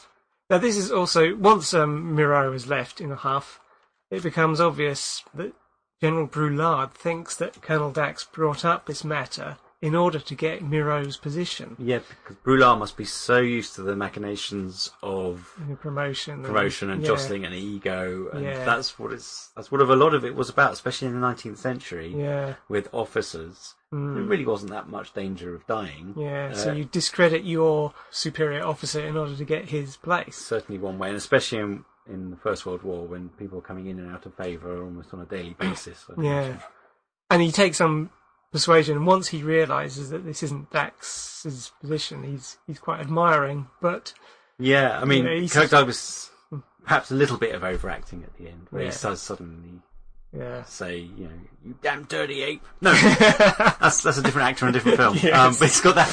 Now, this is also... Once Miro is left in a huff, it becomes obvious that General Brulard thinks that Colonel Dax brought up this matter in order to get Miro's position. Yeah, because Brulard must be so used to the machinations of Promotion and jostling and ego, and Yeah. that's what a lot of it was about, especially in the 19th century. Yeah. With officers. There really wasn't that much danger of dying. Yeah, so you discredit your superior officer in order to get his place. Certainly one way, and especially in the First World War, when people are coming in and out of favour almost on a daily basis. Yeah. And he takes some persuasion, and once he realises that this isn't Dax's position, he's quite admiring, but... Yeah, I mean, Yeah, Kirk Douglas, perhaps a little bit of overacting at the end, where he Yeah. does suddenly... Yeah. say, you damn dirty ape. No, that's a different actor in a different film. Yes. But it's got that.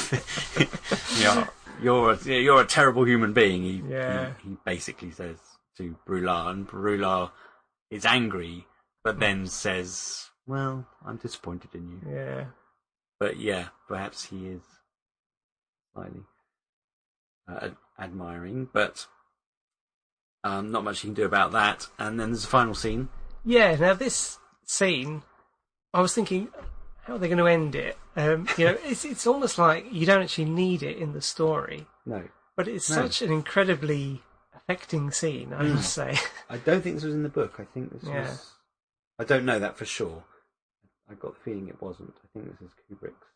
You're a terrible human being. He basically says to Brulard, and Brulard is angry, but then says, "Well, I'm disappointed in you." Yeah. But yeah, perhaps he is slightly admiring, but not much you can do about that. And then there's a final scene. Yeah, now this scene, I was thinking, how are they going to end it? It's almost like you don't actually need it in the story. No. But it's such an incredibly affecting scene, I must say. I don't think this was in the book. I think this was... I don't know that for sure. I got the feeling it wasn't. I think this is Kubrick's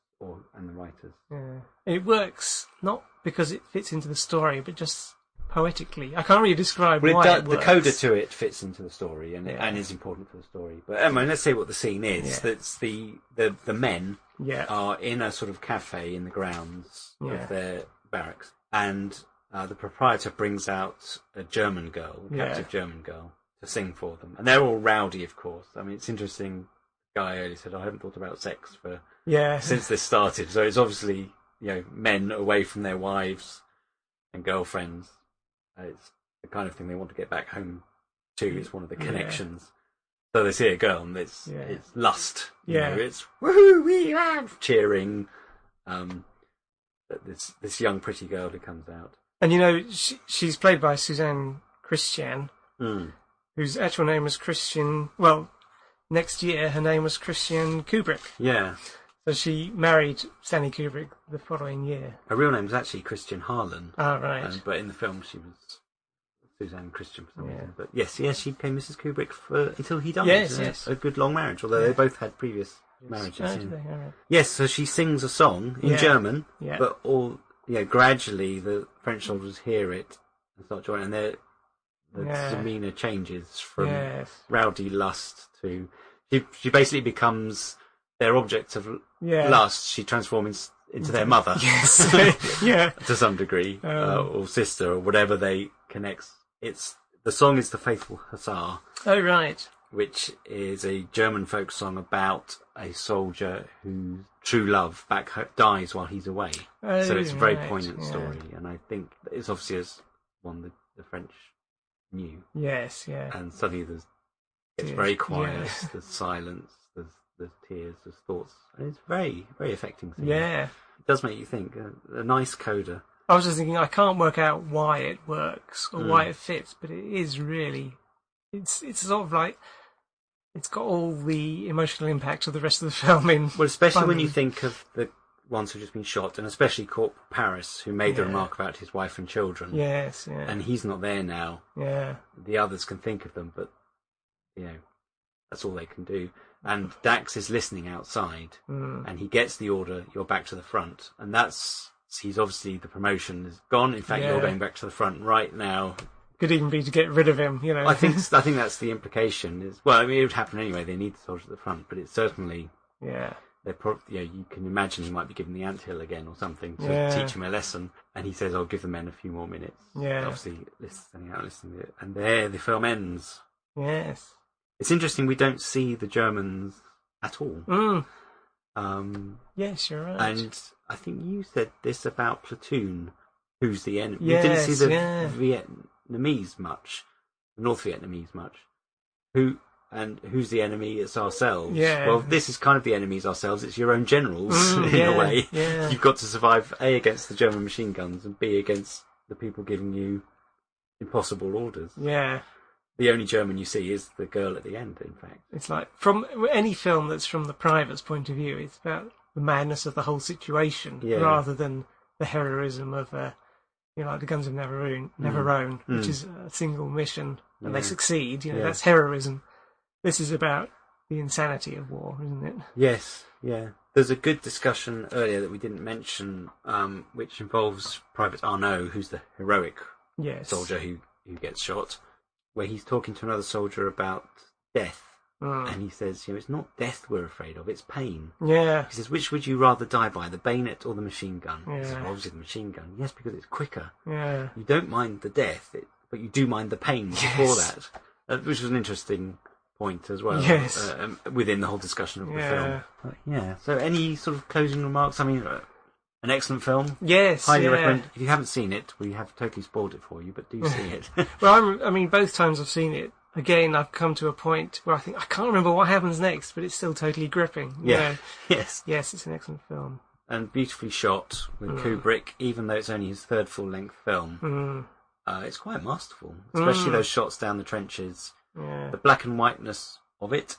and the writers. Yeah. It works, not because it fits into the story, but just... poetically. I can't really describe why it works. The coda to it fits into the story and is important for the story. But let's say what the scene is. Yeah. That's the men are in a sort of cafe in the grounds of their barracks, and the proprietor brings out a German girl, a captive German girl, to sing for them. And they're all rowdy, of course. I mean, it's interesting. The guy earlier said, I haven't thought about sex since this started. So it's obviously, men away from their wives and girlfriends. It's the kind of thing they want to get back home to. It's one of the connections. So they see a girl and it's lust. It's woohoo, we have cheering. This young pretty girl who comes out. And she's played by Suzanne Christiane, whose actual name was Christian. Well, next year her name was Christiane Kubrick. Yeah. So she married Stanley Kubrick the following year. Her real name was actually Christiane Harlan. Oh, right. But in the film she was Suzanne Christian for some reason. But yes, she became Mrs. Kubrick until he died. Yes. A good long marriage, although they both had previous marriages. Oh, did they? All right. Yes, so she sings a song in German, but gradually the French soldiers hear it and start joining, and the demeanour changes from rowdy lust to... She basically becomes their object of lust. She transforms into their mother. Yes. To some degree, or sister, or whatever they connects. The song is The Faithful Hussar. Oh, right. Which is a German folk song about a soldier whose true love dies while he's away. Oh, so it's a very poignant story, and I think it's obviously as one the French knew. Yes, yeah. And suddenly it's very quiet, there's silence, there's tears, there's thoughts, and it's very, very affecting thing. Yeah. It does make you think. A nice coda. I was just thinking, I can't work out why it works or why it fits, but it is really... It's sort of like... It's got all the emotional impact of the rest of the film in... Well, especially when you think of the ones who've just been shot, and especially Corporal Paris, who made the remark about his wife and children. Yes, yeah. And he's not there now. Yeah. The others can think of them, but, that's all they can do. And Dax is listening outside, and he gets the order, you're back to the front. And he's obviously, the promotion is gone. In fact, you're going back to the front right now. Could even be to get rid of him, I think that's the implication. It would happen anyway. They need the soldiers at the front, but it's certainly they're probably you can imagine he might be given the anthill again or something to teach him a lesson. And he says, "I'll give the men a few more minutes." Yeah, obviously listening to it, and there the film ends. Yes, it's interesting. We don't see the Germans at all. Yes, you're right. And I think you said this about Platoon. Who's the enemy? Yes, we didn't see the Vietnamese much, the North Vietnamese much. Who's the enemy? It's ourselves. Yeah. Well, this is kind of the enemies ourselves. It's your own generals in a way. Yeah. You've got to survive A, against the German machine guns, and B, against the people giving you impossible orders. Yeah. The only German you see is the girl at the end, in fact. It's like, from any film that's from the private's point of view, it's about the madness of the whole situation, rather than the heroism of, like the Guns of Navarone, which is a single mission, and they succeed. That's heroism. This is about the insanity of war, isn't it? Yes, yeah. There's a good discussion earlier that we didn't mention, which involves Private Arnaud, who's the heroic soldier who gets shot, where he's talking to another soldier about death. And he says, it's not death we're afraid of, it's pain. Yeah. He says, which would you rather die by, the bayonet or the machine gun? Yeah. He says, well, obviously the machine gun. Yes, because it's quicker. Yeah. You don't mind the death, but you do mind the pain before that, which was an interesting point as well. Yes. Within the whole discussion of the film. But, so any sort of closing remarks? I mean, an excellent film. Yes. Highly recommend. If you haven't seen it, we have totally spoiled it for you, but do see it. Well, I mean, both times I've seen it, again, I've come to a point where I think I can't remember what happens next, but it's still totally gripping. Yes, it's an excellent film and beautifully shot with Kubrick. Even though it's only his third full-length film, it's quite masterful. Especially those shots down the trenches. Yeah. The black and whiteness of it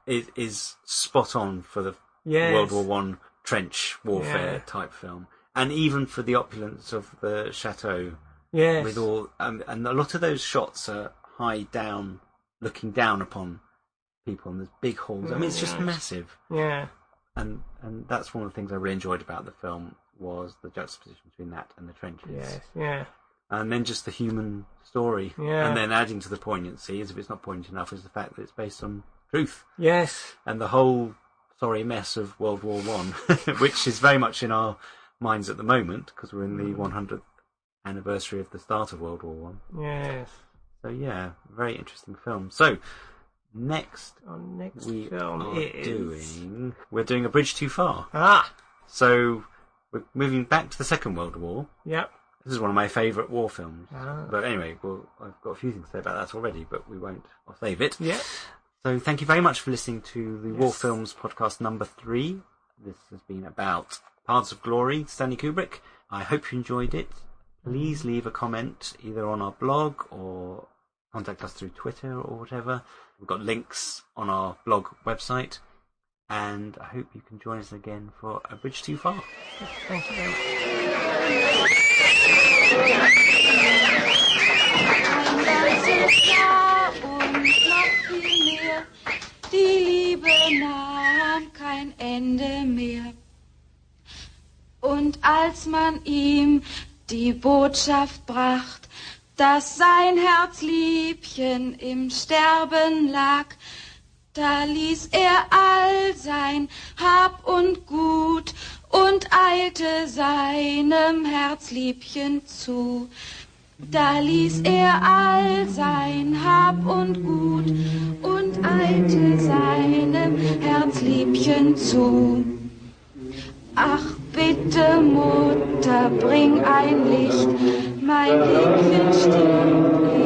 is spot on for the World War One trench warfare type film, and even for the opulence of the chateau. Yes, with all and a lot of those shots are high down, looking down upon people, and there's big halls. I mean, it's just massive. Yeah, and that's one of the things I really enjoyed about the film was the juxtaposition between that and the trenches. Yes, yeah. And then just the human story. Yeah. And then adding to the poignancy, as if it's not poignant enough, is the fact that it's based on truth. Yes. And the whole sorry mess of World War One, which is very much in our minds at the moment because we're in the 100th anniversary of the start of World War One. Yes. So yeah, very interesting film. So next, our next we film are we're doing A Bridge Too Far. So we're moving back to the Second World War. Yep. This is one of my favourite war films. But anyway, I've got a few things to say about that already, but we won't. I'll save it. Yeah. So thank you very much for listening to the War Films podcast number 3. This has been about Paths of Glory, Stanley Kubrick. I hope you enjoyed it. Please leave a comment either on our blog or contact us through Twitter or whatever. We've got links on our blog website. And I hope you can join us again for A Bridge Too Far. Thank you very much. Die Liebe nahm kein Ende mehr. Und als man ihm die Botschaft bracht, dass sein Herzliebchen im Sterben lag, da ließ er all sein Hab und Gut und eilte seinem Herzliebchen zu. Da ließ er all sein Hab und Gut und eilte seinem Herzliebchen zu. Ach bitte, Mutter, bring ein Licht, mein Liebchen stirbt.